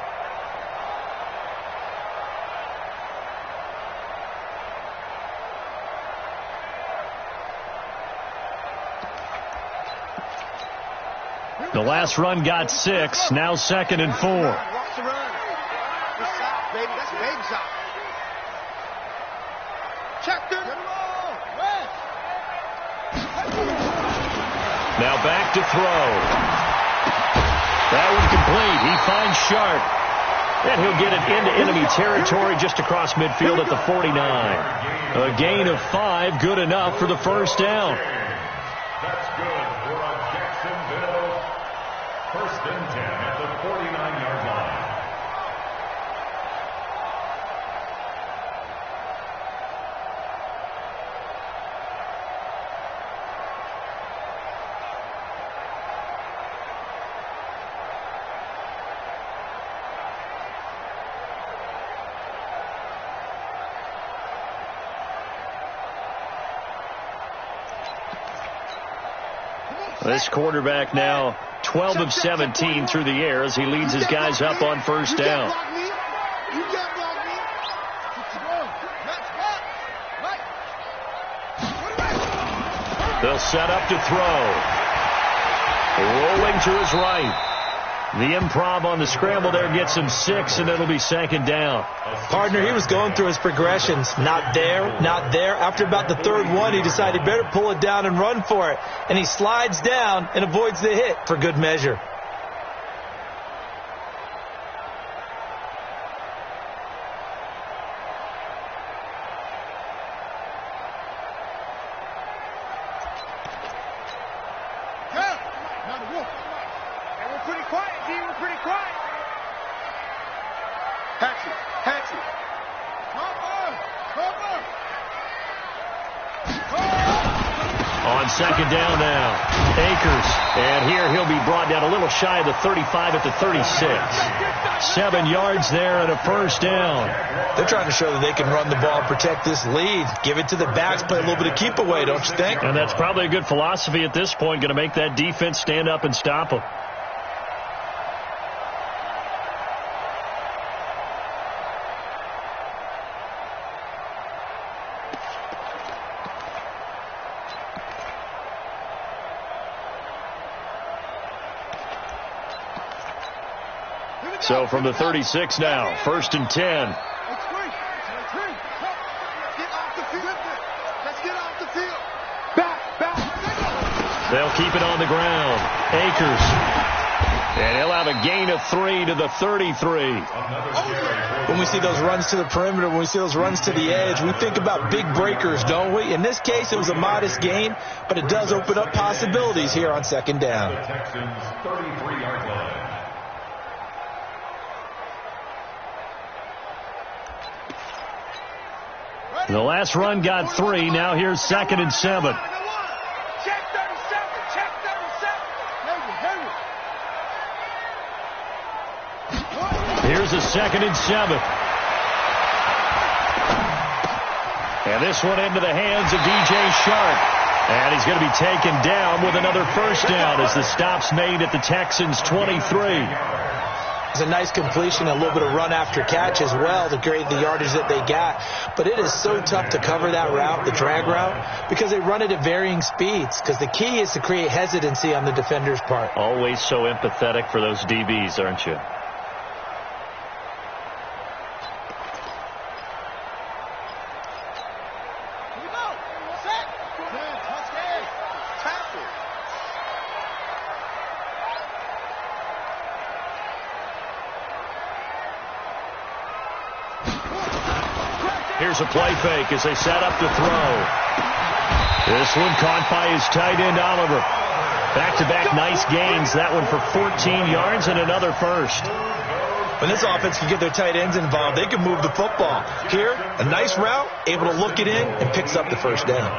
The last run got 6, now 2nd and 4. Watch the run. Good shot, baby. That's a baby shot. Check them. Now back to throw. That one complete. He finds Sharp. And he'll get it into enemy territory just across midfield at the 49. A gain of 5, good enough for the first down. That's good for a Jacksonville first and 10 at the 49-yard line. This quarterback now 12 of 17 through the air as he leads his guys up on first down. They'll set up to throw. Rolling to his right. The improv on the scramble there gets him 6, and it'll be second down. Partner, he was going through his progressions. Not there, not there. After about the third one, he decided better pull it down and run for it. And he slides down and avoids the hit for good measure. On second down now, Akers. And here he'll be brought down a little shy of the 35 at the 36. 7 yards there and a first down. They're trying to show that they can run the ball and protect this lead. Give it to the backs, play a little bit of keep away, don't you think? And that's probably a good philosophy at this point, going to make that defense stand up and stop them. So from the 36 now, 1st and 10. Let's get off the field. Back. They'll keep it on the ground. Akers. And he'll have a gain of 3 to the 33. When we see those runs to the perimeter, when we see those runs to the edge, we think about big breakers, don't we? In this case, it was a modest gain, but it does open up possibilities here on second down. The Texans' 33-yard line. The last run got 3. Now here's 2nd and 7. Check 37. Check 37. Here's a 2nd and 7. And this one into the hands of DJ Shark. And he's going to be taken down with another first down as the stop's made at the Texans' 23. It's a nice completion, a little bit of run after catch as well to create the yardage that they got. But it is so tough to cover that route, the drag route, because they run it at varying speeds. Because the key is to create hesitancy on the defender's part. Always so empathetic for those DBs, aren't you? Here's a play fake as they set up to throw. This one caught by his tight end, Oliver. Back-to-back nice gains. That one for 14 yards and another first. When this offense can get their tight ends involved, they can move the football. Here, a nice route, able to look it in, and picks up the first down.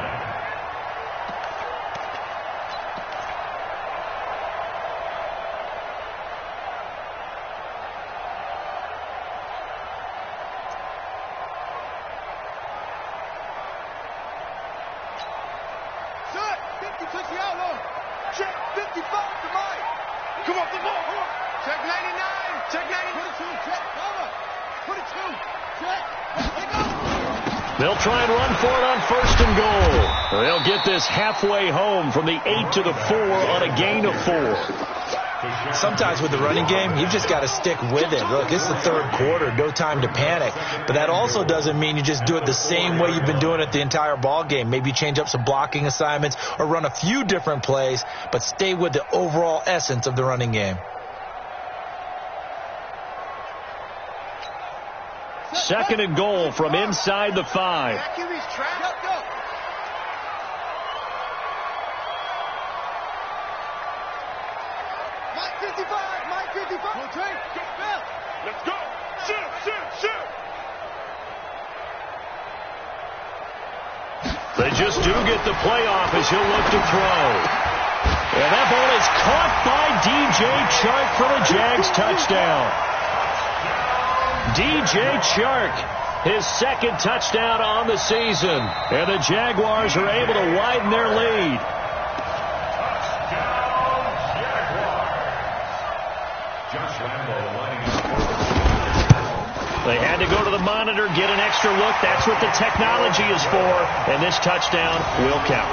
They'll try and run for it on 1st and goal. They'll get this halfway home from the 8 to the 4 on a gain of 4. Sometimes with the running game, you've just got to stick with it. Look, it's the third quarter, no time to panic. But that also doesn't mean you just do it the same way you've been doing it the entire ball game. Maybe change up some blocking assignments or run a few different plays, but stay with the overall essence of the running game. 2nd and goal from inside the 5. Let's go. Shoot. They just do get the playoff as he'll look to throw. And that ball is caught by DJ Chark for the Jags touchdown. DJ Chark, his 2nd touchdown on the season. And the Jaguars are able to widen their lead. Had to go to the monitor, get an extra look. That's what the technology is for. And this touchdown will count.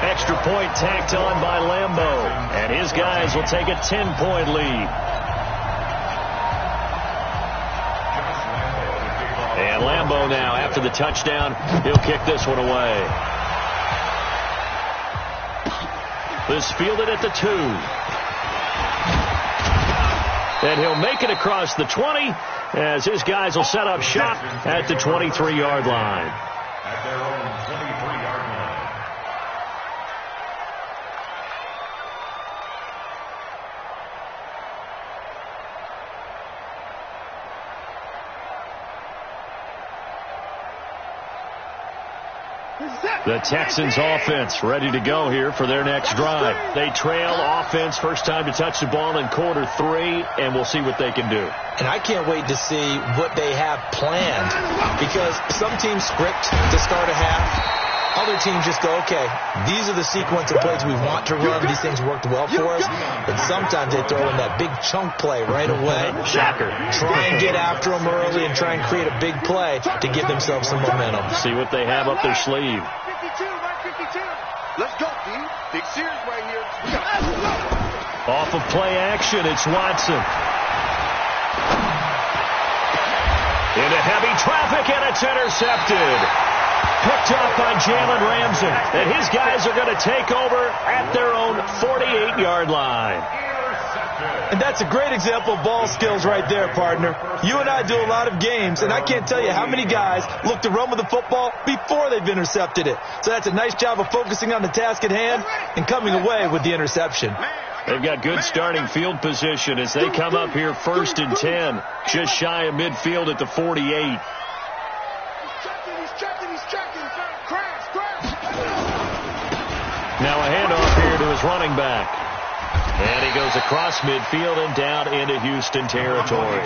Extra point tacked on by Lambeau. And his guys will take a 10-point lead. And Lambeau now, after the touchdown, he'll kick this one away. This fielded at the 2. And he'll make it across the 20 as his guys will set up shop at the 23-yard line. At their own 23-yard line. The Texans offense ready to go here for their next drive. They trail offense, first time to touch the ball in quarter 3, and we'll see what they can do. And I can't wait to see what they have planned, because some teams script to start a half. Other teams just go, okay, these are the sequence of plays we want to run. These things worked well for us. But sometimes they throw in that big chunk play right away. Shocker. Try and get after them early and try and create a big play to give themselves some momentum. See what they have up their sleeve. 52, right 52. Let's go, D. Big series right here. Off of play action, it's Watson. Into heavy traffic, and it's intercepted. Picked up by Jalen Ramsey. And his guys are going to take over at their own 48-yard line. And that's a great example of ball skills right there, partner. You and I do a lot of games, and I can't tell you how many guys look to run with the football before they've intercepted it. So that's a nice job of focusing on the task at hand and coming away with the interception. They've got good starting field position as they come up here 1st and 10, just shy of midfield at the 48. Now a handoff here to his running back. And he goes across midfield and down into Houston territory.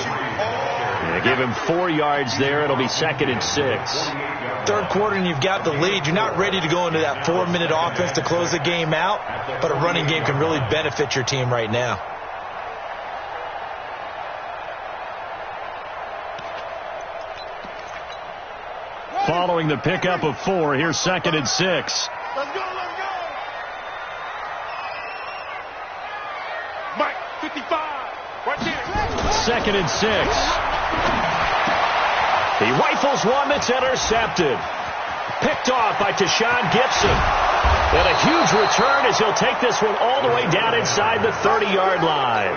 They give him 4 yards there. It'll be 2nd and 6. Third quarter and you've got the lead. You're not ready to go into that 4-minute offense to close the game out, but a running game can really benefit your team right now. Following the pickup of 4, here's 2nd and 6. Let's go, let's go. Mike, 55, right there. 2nd and 6. He rifles one that's intercepted. Picked off by Tashawn Gibson. And a huge return as he'll take this one all the way down inside the 30-yard line.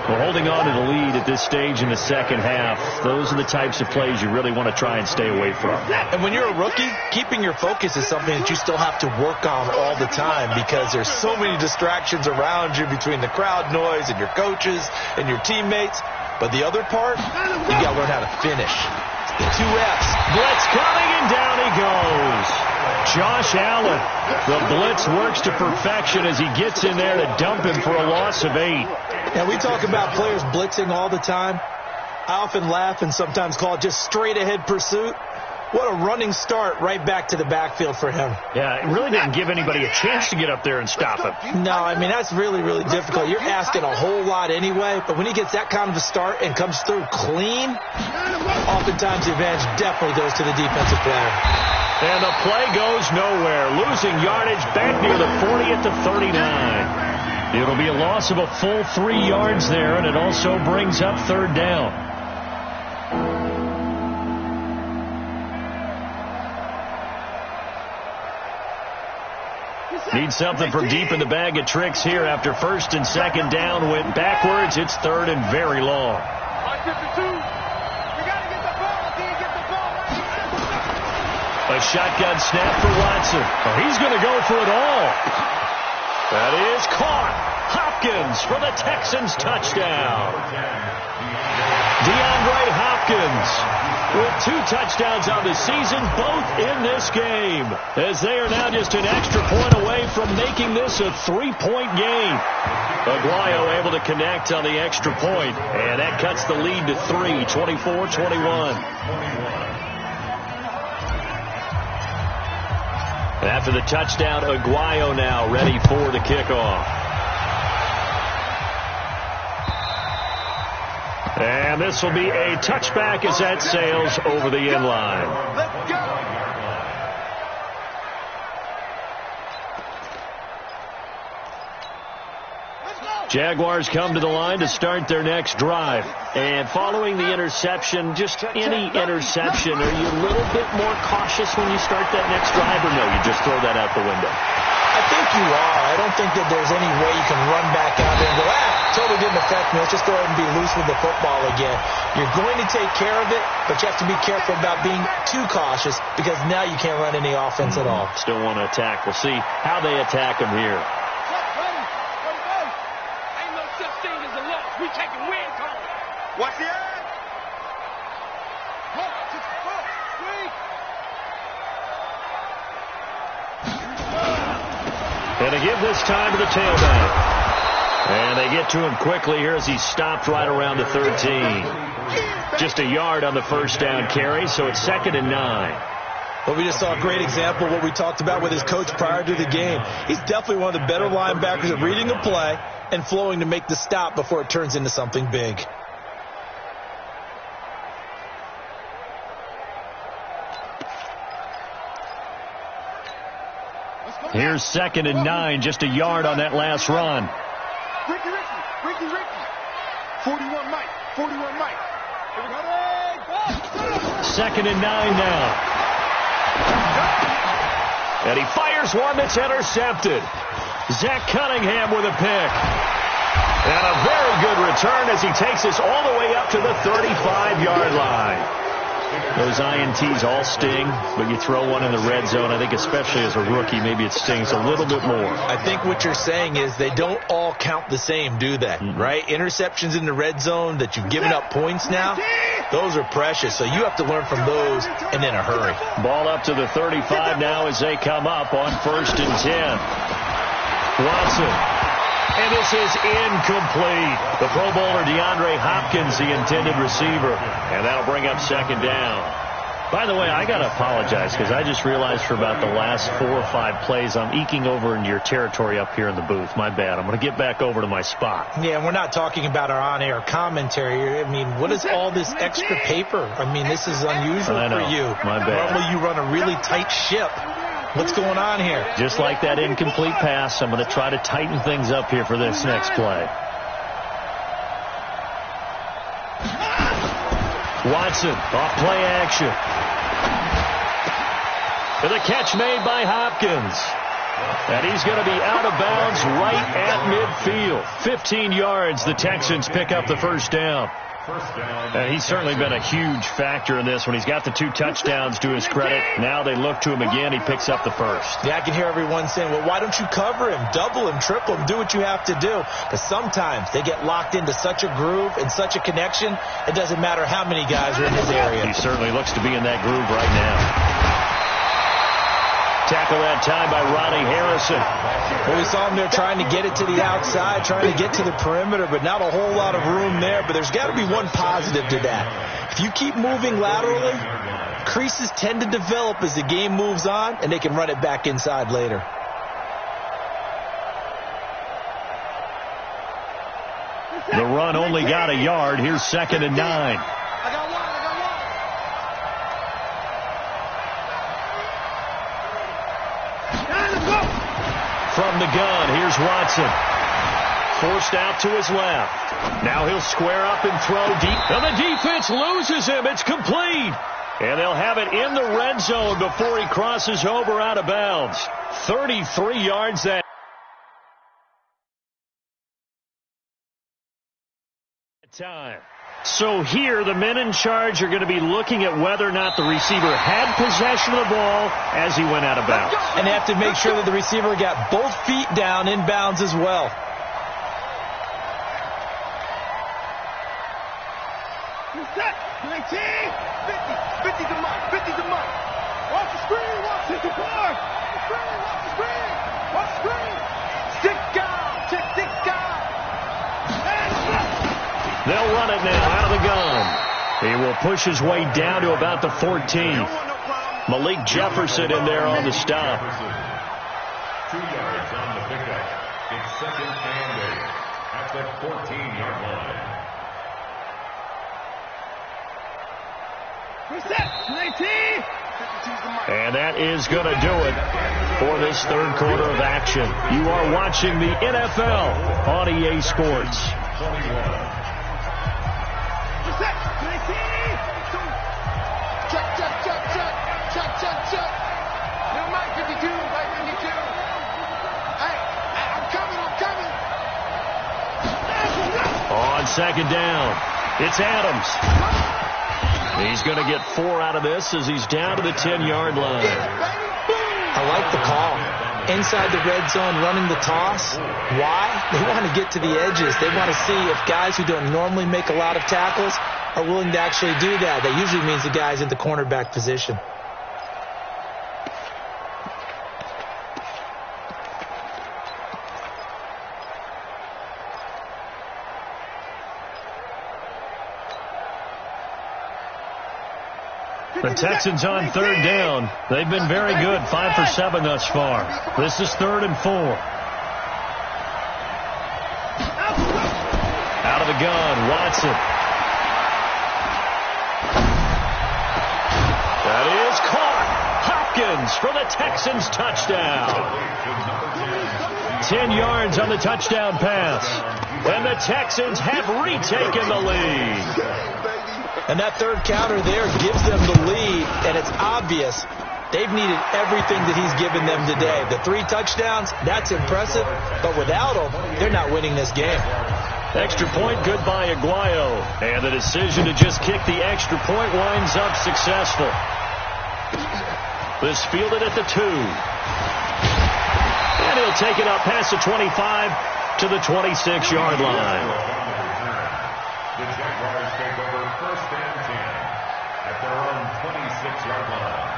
We're holding on to the lead at this stage in the second half. Those are the types of plays you really want to try and stay away from. And when you're a rookie, keeping your focus is something that you still have to work on all the time, because there's so many distractions around you between the crowd noise and your coaches and your teammates. But the other part, you got to learn how to finish. The 2 F's. Blitz coming, and down he goes. Josh Allen. The blitz works to perfection as he gets in there to dump him for a loss of 8. Now, we talk about players blitzing all the time. I often laugh and sometimes call it just straight-ahead pursuit. What a running start right back to the backfield for him. Yeah, it really didn't give anybody a chance to get up there and stop him. No, I mean, that's really, really difficult. You're asking a whole lot anyway, but when he gets that kind of a start and comes through clean, oftentimes the advantage definitely goes to the defensive player. And the play goes nowhere, losing yardage back near the 40 at the 39. It'll be a loss of a full 3 yards there, and it also brings up 3rd down. Need something from deep in the bag of tricks here after 1st and 2nd down went backwards. It's 3rd and very long. A shotgun snap for Watson. Oh, he's going to go for it all. That is caught. Hopkins for the Texans touchdown. DeAndre Hopkins with 2 touchdowns on the season, both in this game, as they are now just an extra point away from making this a 3-point game. Aguayo able to connect on the extra point, and that cuts the lead to 3, 24-21. After the touchdown, Aguayo now ready for the kickoff. And And this will be a touchback as that sails over the end line. Let's go. Jaguars come to the line to start their next drive. And following the interception, just any interception, are you a little bit more cautious when you start that next drive, or no, you just throw that out the window? I think you are. I don't think that there's any way you can run back out there and go, totally didn't affect me. Let's just go ahead and be loose with the football again. You're going to take care of it, but you have to be careful about being too cautious because now you can't run any offense at all. Still want to attack. We'll see how they attack them here. We taking wins home. Watch the end. And they give this time to the tailback. And they get to him quickly here as he stopped right around the 13. Just a yard on the first down carry, so it's 2nd and 9. Well, we just saw a great example of what we talked about with his coach prior to the game. He's definitely one of the better linebackers at reading a play and flowing to make the stop before it turns into something big. Here's 2nd and 9, just a yard on that last run. Ricky. 41 Mike. Here we go. 2nd and 9 now. And he fires one that's intercepted. Zach Cunningham with a pick. And a very good return as he takes us all the way up to the 35-yard line. Those INTs all sting, but you throw one in the red zone. I think especially as a rookie, maybe it stings a little bit more. I think what you're saying is they don't all count the same, do they? Right? Interceptions in the red zone that you've given up points now, those are precious. So you have to learn from those and in a hurry. Ball up to the 35 now as they come up on 1st and 10. Watson. And this is incomplete. The Pro Bowler DeAndre Hopkins, the intended receiver. And that'll bring up 2nd down. By the way, I got to apologize because I just realized for about the last 4 or 5 plays I'm eking over into your territory up here in the booth. My bad. I'm going to get back over to my spot. Yeah, and we're not talking about our on-air commentary. I mean, what is all this extra paper? I mean, this is unusual for you. My bad. Normally you run a really tight ship. What's going on here? Just like that incomplete pass, I'm going to try to tighten things up here for this next play. Watson, off play action. For the catch made by Hopkins. And he's going to be out of bounds right at midfield. 15 yards, the Texans pick up the 1st down. He's certainly been a huge factor in this when he's got the 2 touchdowns to his credit. Now they look to him again. He picks up the 1st. Yeah, I can hear everyone saying, well, why don't you cover him, double him, triple him, do what you have to do. Because sometimes they get locked into such a groove and such a connection, it doesn't matter how many guys are in his area. He certainly looks to be in that groove right now. Tackle that time by Ronnie Harrison. Well, we saw him there trying to get it to the outside, trying to get to the perimeter, but not a whole lot of room there. But there's got to be one positive to that. If you keep moving laterally, creases tend to develop as the game moves on, and they can run it back inside later. The run only got a yard. Here's 2nd and 9. From the gun, here's Watson. Forced out to his left. Now he'll square up and throw deep. And the defense loses him. It's complete. And they'll have it in the red zone before he crosses over out of bounds. 33 yards that time. So here, the men in charge are going to be looking at whether or not the receiver had possession of the ball as he went out of bounds. And they have to make sure that the receiver got both feet down in bounds as well. Set. 19. 50 to Mike. 50 to Mike. Watch the screen. Watch the screen. Watch the screen. Watch the screen. Stick down. Stick down. They'll run it now out of the gun. He will push his way down to about the 14th. Malik Jefferson in there on the stop. 2 yards on the pickup. It's 2nd and 8 at the 14-yard line. And that is going to do it for this third quarter of action. You are watching the NFL on EA Sports. Check. Yo, Mike 52, Mike 52. Hey, I'm coming. On second down, it's Adams. He's going to get 4 out of this as he's down to the 10-yard line. I like the call. Inside the red zone, running the toss. Why? They want to get to the edges. They want to see if guys who don't normally make a lot of tackles are willing to actually do that. That usually means the guy's in the cornerback position. The Texans on third down. They've been very good, 5 for 7 thus far. This is 3rd and 4. Out of the gun, Watson. That is caught. Hopkins for the Texans touchdown. 10 yards on the touchdown pass. And the Texans have retaken the lead. And that third counter there gives them the lead, and it's obvious they've needed everything that he's given them today. The 3 touchdowns, that's impressive, but without him, they're not winning this game. Extra point, good by Aguayo. And the decision to just kick the extra point winds up successful. This fielded at the 2. And he'll take it up past the 25 to the 26-yard line. The Jaguars take over 1st and 10 at their own 26-yard line.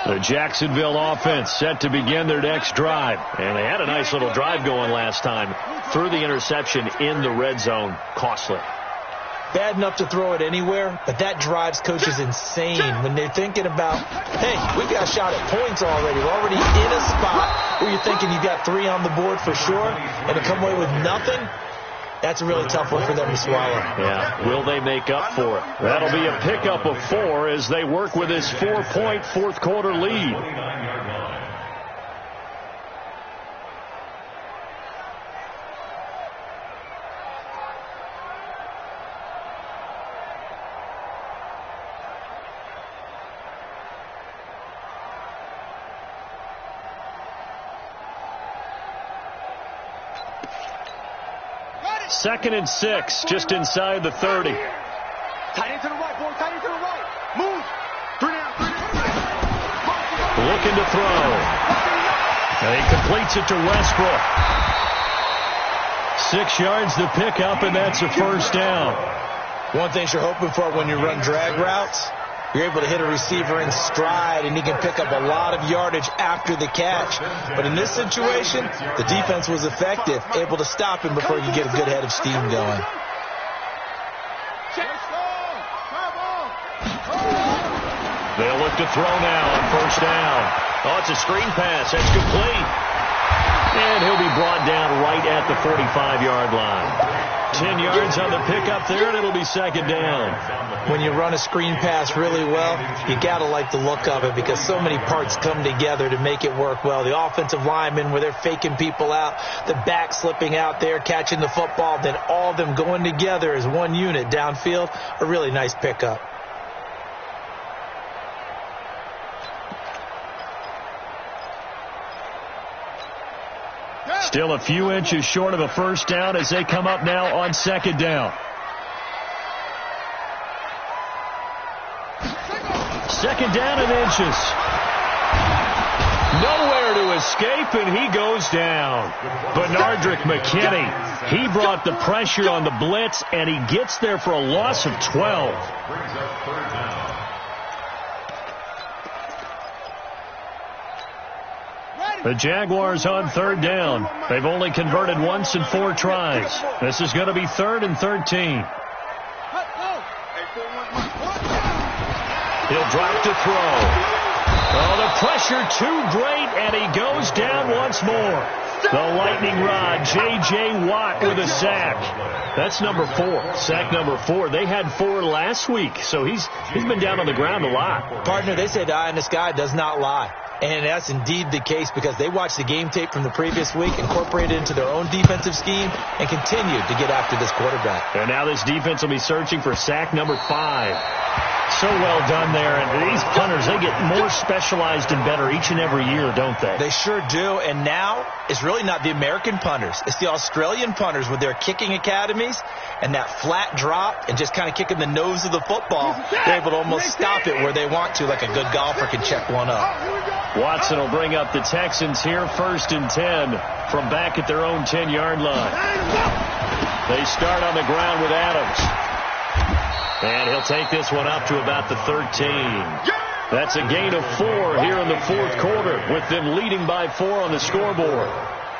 The Jacksonville offense set to begin their next drive. And they had a nice little drive going last time. Threw the interception in the red zone. Costly. Bad enough to throw it anywhere, but that drives coaches insane when they're thinking about, hey, we've got a shot at points already. We're already in a spot where you're thinking you've got 3 on the board for sure, and to come away with nothing, that's a really tough one for them to swallow. Yeah, will they make up for it? That'll be a pickup of 4 as they work with this 4-point fourth quarter lead. Second and 6, just inside the 30. Tight end to the right, boy. Tight end to the right. Move. 3 down. Looking to throw. And he completes it to Westbrook. 6 yards to pick up, and that's a first down. One thing you're hoping for when you run drag routes, you're able to hit a receiver in stride, and he can pick up a lot of yardage after the catch. But in this situation, the defense was effective, able to stop him before you get a good head of steam going. They'll look to throw now on first down. Oh, it's a screen pass. That's complete. And he'll be brought down right at the 45-yard line. 10 yards on the pickup there, and it'll be second down. When you run a screen pass really well, you got to like the look of it because so many parts come together to make it work well. The offensive linemen where they're faking people out, the back slipping out there, catching the football, then all of them going together as one unit downfield, a really nice pickup. Still a few inches short of a first down as they come up now on second down. Second down and inches. Nowhere to escape, and he goes down. Benardrick McKinney, he brought the pressure on the blitz, and he gets there for a loss of 12. The Jaguars on third down. They've only converted once in 4 tries. This is going to be 3rd and 13. He'll drop to throw. Oh, the pressure too great, and he goes down once more. The lightning rod, J.J. Watt with a sack. That's number 4, sack number 4. They had 4 last week, so he's been down on the ground a lot. Partner, they say the eye in the sky does not lie. And that's indeed the case because they watched the game tape from the previous week, incorporated it into their own defensive scheme, and continued to get after this quarterback. And now this defense will be searching for sack number 5. So well done there. And these punters, they get more specialized and better each and every year, don't they? They sure do. And now it's really not the American punters. It's the Australian punters with their kicking academies and that flat drop and just kind of kicking the nose of the football. They're able to almost stop it where they want to, like a good golfer can check one up. Watson will bring up the Texans here, 1st and 10 from back at their own 10-yard line. They start on the ground with Adams. And he'll take this one up to about the 13. That's a gain of 4 here in the 4th quarter, with them leading by 4 on the scoreboard.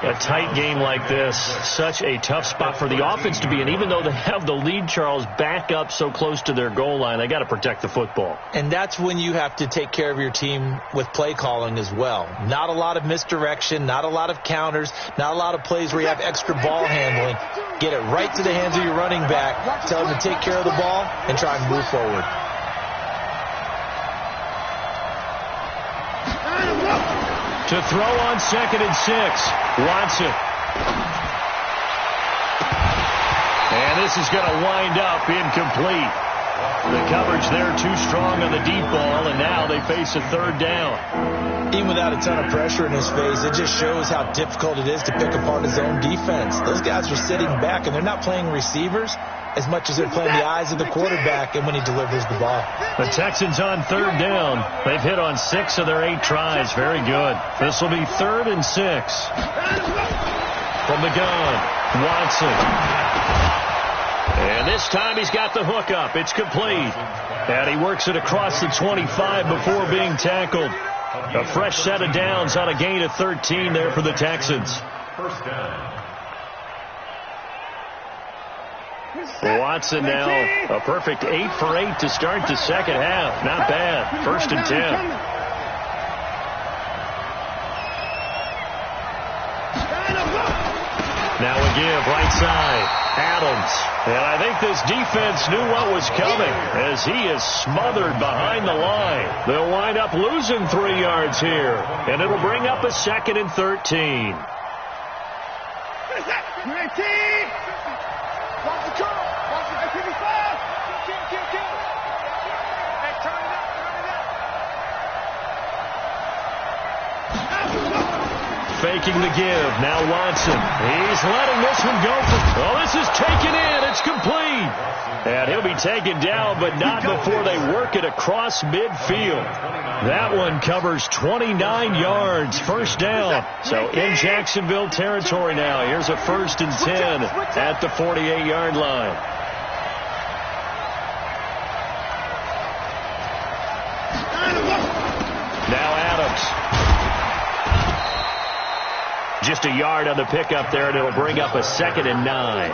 A tight game like this, such a tough spot for the offense to be in. Even though they have the lead, Charles, back up so close to their goal line, they got to protect the football. And that's when you have to take care of your team with play calling as well. Not a lot of misdirection, not a lot of counters, not a lot of plays where you have extra ball handling. Get it right to the hands of your running back, tell them to take care of the ball, and try and move forward. To throw on 2nd and 6, Watson. And this is going to wind up incomplete. The coverage there too strong on the deep ball, and now they face a 3rd down. Even without a ton of pressure in his face, it just shows how difficult it is to pick apart his own defense. Those guys are sitting back, and they're not playing receivers as much as they're playing the eyes of the quarterback and when he delivers the ball. The Texans on 3rd down. They've hit on 6 of their 8 tries. Very good. This will be 3rd and 6. From the gun, Watson. And this time he's got the hook up. It's complete. And he works it across the 25 before being tackled. A fresh set of downs on a gain of 13 there for the Texans. 1st down. Watson now a perfect 8 for 8 to start the 2nd half. Not bad. 1st and 10. Now a give right side. Adams. And I think this defense knew what was coming as he is smothered behind the line. They'll wind up losing 3 yards here. And it'll bring up a 2nd and 13. Faking the give. Now Watson. He's letting this one go. Oh, this is taken in. It's complete. And he'll be taken down, but not before they work it across midfield. That one covers 29 yards. 1st down. So in Jacksonville territory now. Here's a 1st and 10 at the 48-yard line. Now Adams. Just a yard on the pickup there, and it'll bring up a 2nd and 9.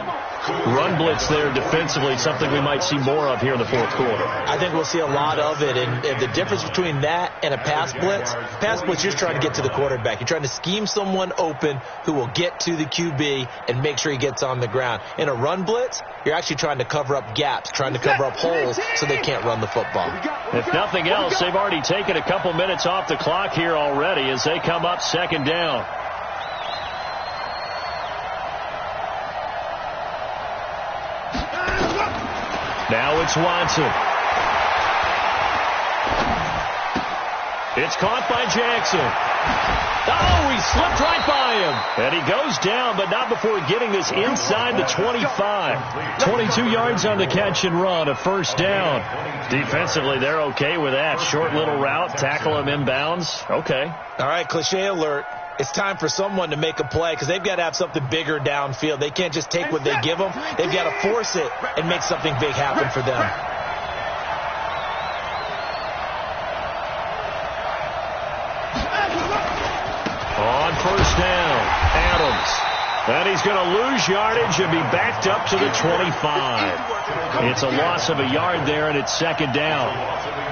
Run blitz there defensively, something we might see more of here in the 4th quarter. I think we'll see a lot of it, and the difference between that and a pass blitz, you're trying to get to the quarterback. You're trying to scheme someone open who will get to the QB and make sure he gets on the ground. In a run blitz, you're actually trying to cover up gaps, trying to cover up holes so they can't run the football. If nothing else, they've already taken a couple minutes off the clock here already as they come up 2nd down. Now it's Watson. It's caught by Jackson. Oh, he slipped right by him. And he goes down, but not before getting this inside the 25. 22 yards on the catch and run, a 1st down. Defensively, they're okay with that. Short little route, tackle him inbounds. Okay. All right, cliche alert. It's time for someone to make a play because they've got to have something bigger downfield. They can't just take what they give them. They've got to force it and make something big happen for them. On 1st down, Adams. And he's going to lose yardage and be backed up to the 25. It's a loss of a yard there, and it's second down.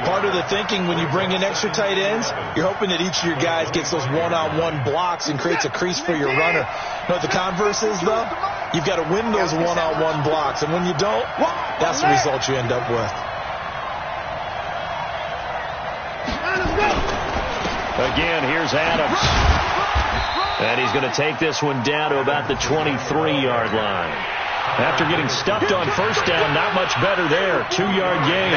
Part of the thinking when you bring in extra tight ends, you're hoping that each of your guys gets those one-on-one blocks and creates a crease for your runner. You know what the converse is, though? You've got to win those one-on-one blocks, and when you don't, that's the result you end up with. Again, here's Adams. And he's going to take this one down to about the 23-yard line. After getting stuffed on first down, not much better there. 2-yard gain.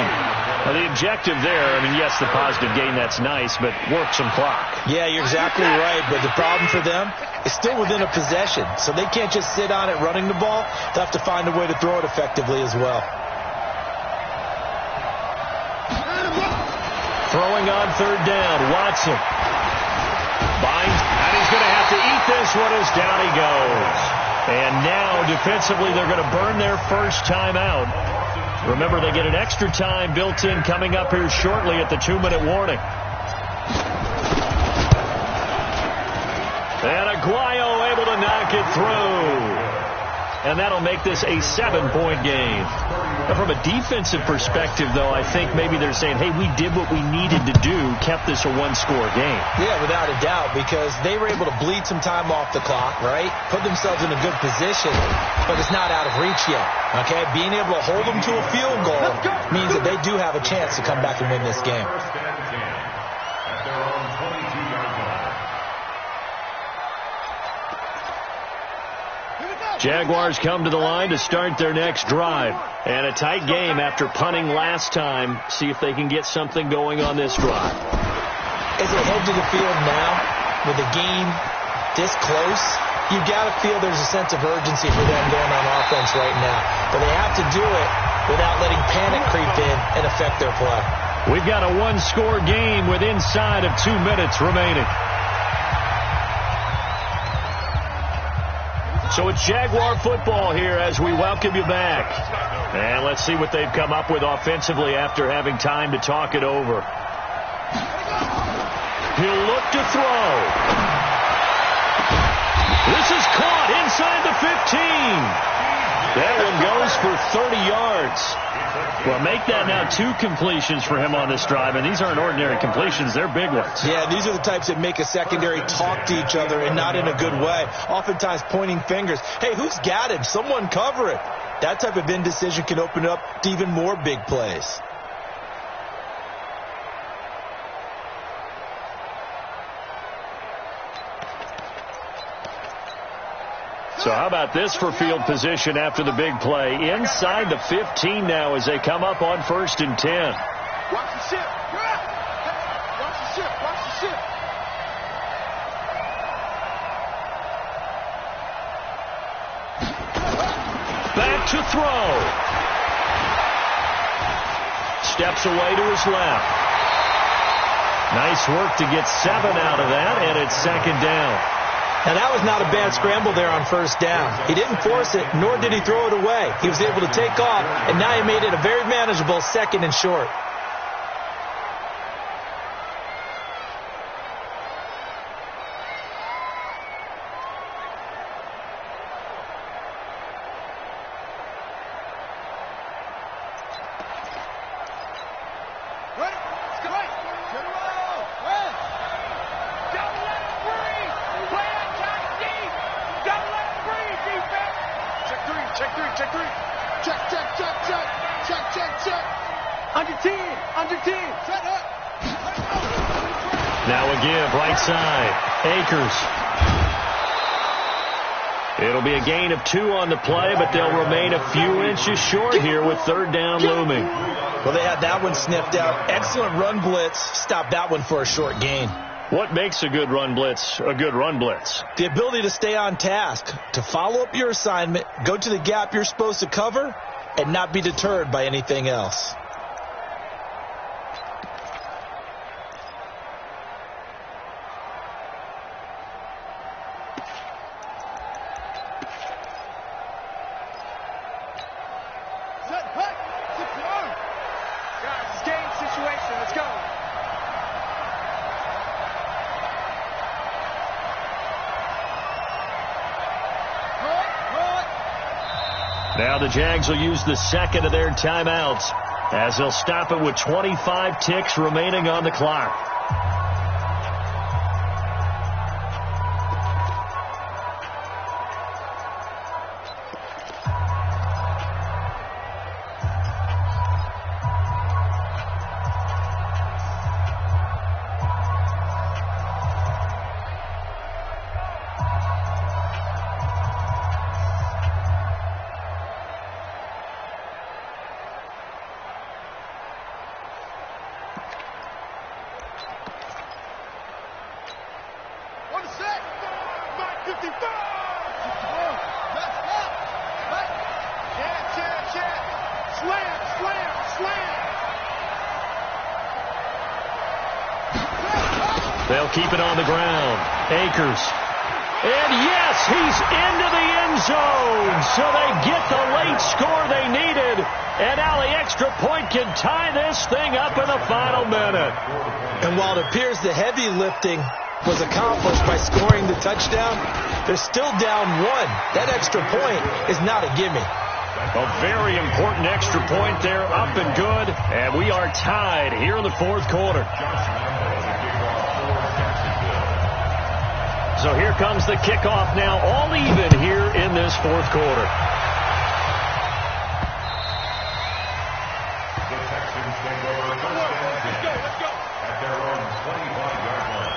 Now, the objective there, I mean, yes, the positive gain, that's nice, but work some clock. Yeah, you're exactly right, but the problem for them is still within a possession, so they can't just sit on it running the ball. They'll have to find a way to throw it effectively as well. Throwing on third down, Watson. Binds, and he's going to have to eat this one as down he goes. And now, defensively, they're going to burn their first time out. Remember, they get an extra time built in coming up here shortly at the 2-minute warning. And Aguayo able to knock it through. And that'll make this a 7-point game. Now, from a defensive perspective, though, I think maybe they're saying, hey, we did what we needed to do, kept this a one-score game. Yeah, without a doubt, because they were able to bleed some time off the clock, right? Put themselves in a good position, but it's not out of reach yet, okay? Being able to hold them to a field goal means that they do have a chance to come back and win this game. At their own 22-yard line. Jaguars come to the line to start their next drive. And a tight game after punting last time. See if they can get something going on this drive. As they head to the field now, with the game this close, you've got to feel there's a sense of urgency for them going on offense right now. But they have to do it without letting panic creep in and affect their play. We've got a one-score game with inside of 2 minutes remaining. So it's Jaguar football here as we welcome you back. And let's see what they've come up with offensively after having time to talk it over. He'll look to throw. This is caught inside the 15. That one goes for 30 yards. Well, make that now 2 completions for him on this drive, and these aren't ordinary completions. They're big ones. Yeah, these are the types that make a secondary talk to each other and not in a good way. Oftentimes pointing fingers. Hey, who's got him? Someone cover it. That type of indecision can open up to even more big plays. So how about this for field position after the big play? Inside the 15 now as they come up on 1st and 10. Watch the ship. Watch the ship. Watch the ship. Back to throw. Steps away to his left. Nice work to get 7 out of that, and it's second down. Now, that was not a bad scramble there on first down. He didn't force it, nor did he throw it away. He was able to take off, and now he made it a very manageable 2nd and short. Now again, right side. Akers. It'll be a gain of 2 on the play, but they'll remain a few inches short here with 3rd down looming. Well, they had that one sniffed out. Excellent run blitz. Stopped that one for a short gain. What makes a good run blitz a good run blitz? The ability to stay on task, to follow up your assignment, go to the gap you're supposed to cover, and not be deterred by anything else. Now the Jags will use the second of their timeouts as they'll stop it with 25 ticks remaining on the clock. They'll keep it on the ground. Akers. And yes, he's into the end zone. So they get the late score they needed. And now the extra point can tie this thing up in the final minute. And while it appears the heavy lifting was accomplished by scoring the touchdown, they're still down one. That extra point is not a gimme. A very important extra point there, up and good. And we are tied here in the fourth quarter. So here comes the kickoff now, all even here in this fourth quarter. The Texans take over first and 10 at their own 25-yard line.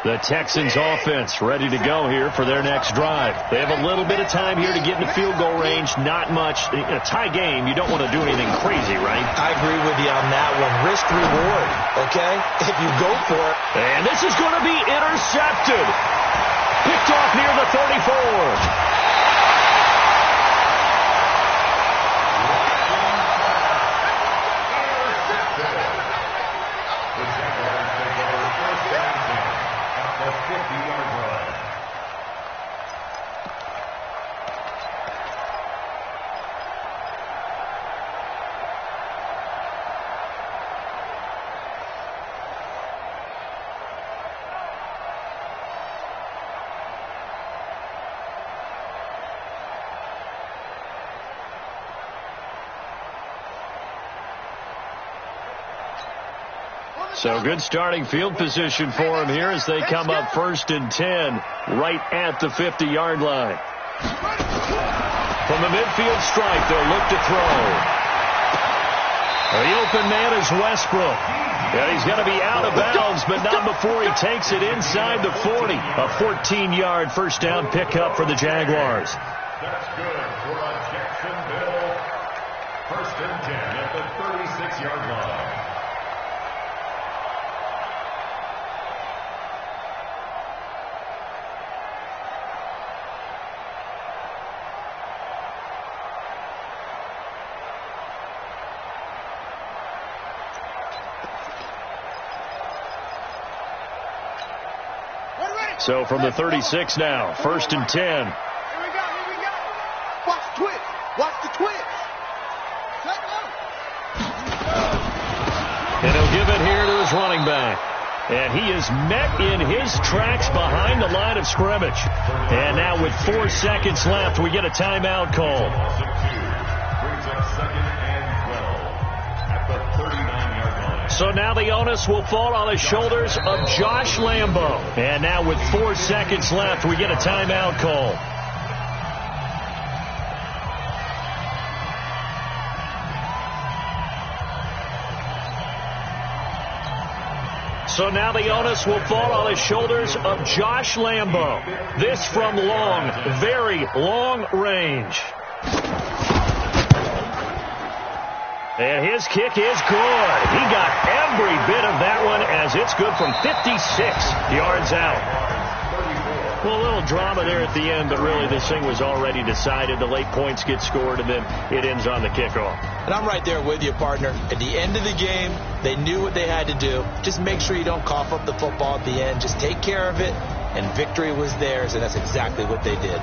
The Texans offense ready to go here for their next drive. They have a little bit of time here to get in the field goal range. Not much. In a tie game, you don't want to do anything crazy, right? I agree with you on that one. Risk reward, okay? If you go for it. And this is going to be intercepted. Picked off near the 34. So good starting field position for him here as they come up 1st and 10 right at the 50-yard line. From the midfield stripe, they'll look to throw. The open man is Westbrook. And he's going to be out of bounds, but not before he takes it inside the 40. A 14-yard first down pickup for the Jaguars. That's good for a Jacksonville. 1st and 10 at the 36-yard line. So from the 36 now, 1st and 10. Here we go. Watch the twitch. Watch the twitch. And he'll give it here to his running back. And he is met in his tracks behind the line of scrimmage. And now with 4 seconds left, we get a timeout call. Brings up 2nd and 12 at the 39-yard line. So now the onus will fall on the shoulders of Josh Lambo. And now with 4 seconds left, we get a timeout call. So now the onus will fall on the shoulders of Josh Lambo. This from long, very long range. And his kick is good. He got every bit of that one as it's good from 56 yards out. Well, a little drama there at the end, but really this thing was already decided. The late points get scored, and then it ends on the kickoff. And I'm right there with you, partner. At the end of the game, they knew what they had to do. Just make sure you don't cough up the football at the end. Just take care of it and victory was theirs, and that's exactly what they did.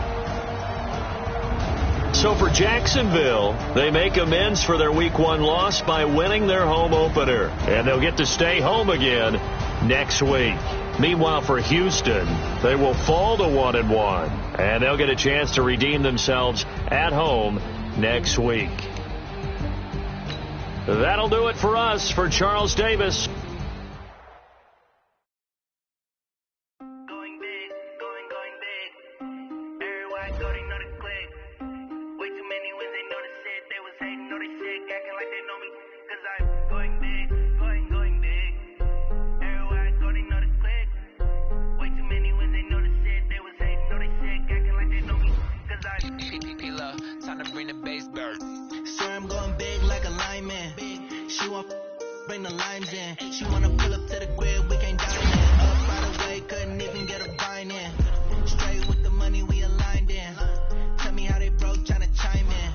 So for Jacksonville, they make amends for their Week 1 loss by winning their home opener, and they'll get to stay home again next week. Meanwhile, for Houston, they will fall to 1-1, and they'll get a chance to redeem themselves at home next week. That'll do it for us. For Charles Davis. Bring the limes in. She wanna pull up to the crib, we can't dine in. Up right away, couldn't even get a vine in. Straight with the money we aligned in. Tell me how they broke, tryna chime in.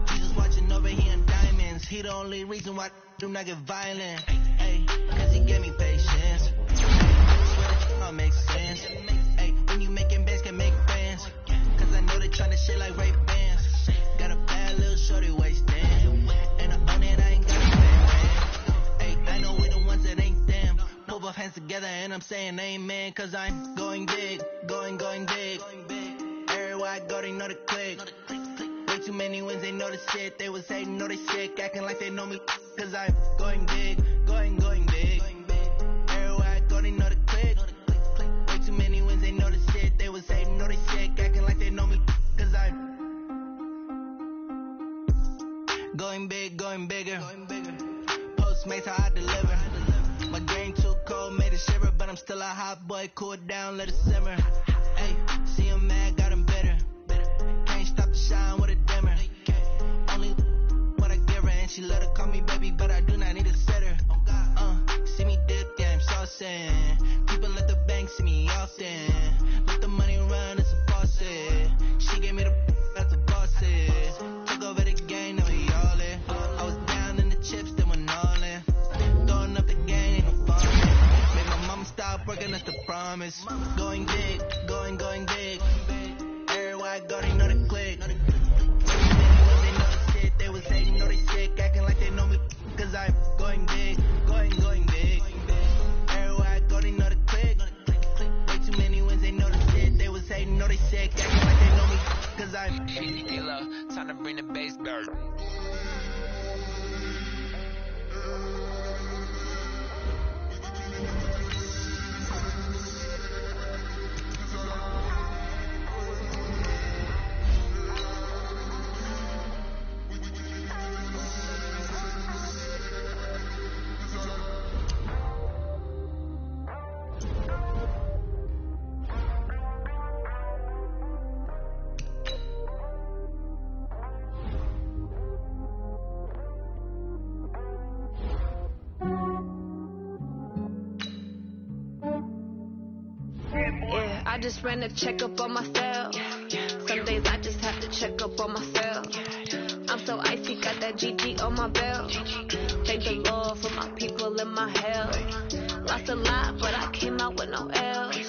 Jesus watching over here in diamonds. He the only reason why I do not get violent. Ay, cause he gave me patience. Swear that all makes sense. Ay, when you making bands, can make friends. Cause I know they tryna shit like Ray Bans. Got a bad little shorty waist in. And I own it, I ain't got a I know we the ones that ain't them. Pull both hands together and I'm saying amen. Cause I'm going big, going big. Everywhere I go they know the click. Way too many wins, they know the shit. They was hating, know they sick, acting like they know me. Cause I'm going big, going big. Everywhere I go they know the click. Way too many wins, they know the shit. They was hating, know they sick, acting like they know me. Cause I'm going big, going bigger. Postmates how I deliver. My game too cold, made it shiver, but I'm still a hot boy. Cool it down, let it simmer. Hey, see him mad, got him bitter. Can't stop the shine with a dimmer. Only what I give her, and she let her call me baby, but I do not need a sitter. See me dip, yeah, I'm saucing. People at the bank see me often. Let the money run, it's a faucet. She gave me the that's a bosses. Took over the game, now we all in. I was down in the chips, then went all in. Throwing up the game, ain't no fun. Make my mama stop working, that's the promise. Going big, going big. Everywhere I go, they know the click. They know the shit, they was hating, know they sick, acting like they know me. Cause I'm going big, going big. Everywhere I go, they know the click. Way too many wins, they know the shit, they was hating, know they sick, acting like they know me. Cause I'm time to bring the bass back. I just ran a checkup on myself. Some days I just have to check up on myself. I'm so icy, got that GG on my belt. Thank the Lord for my people in my hell. Lost a lot, but I came out with no L's.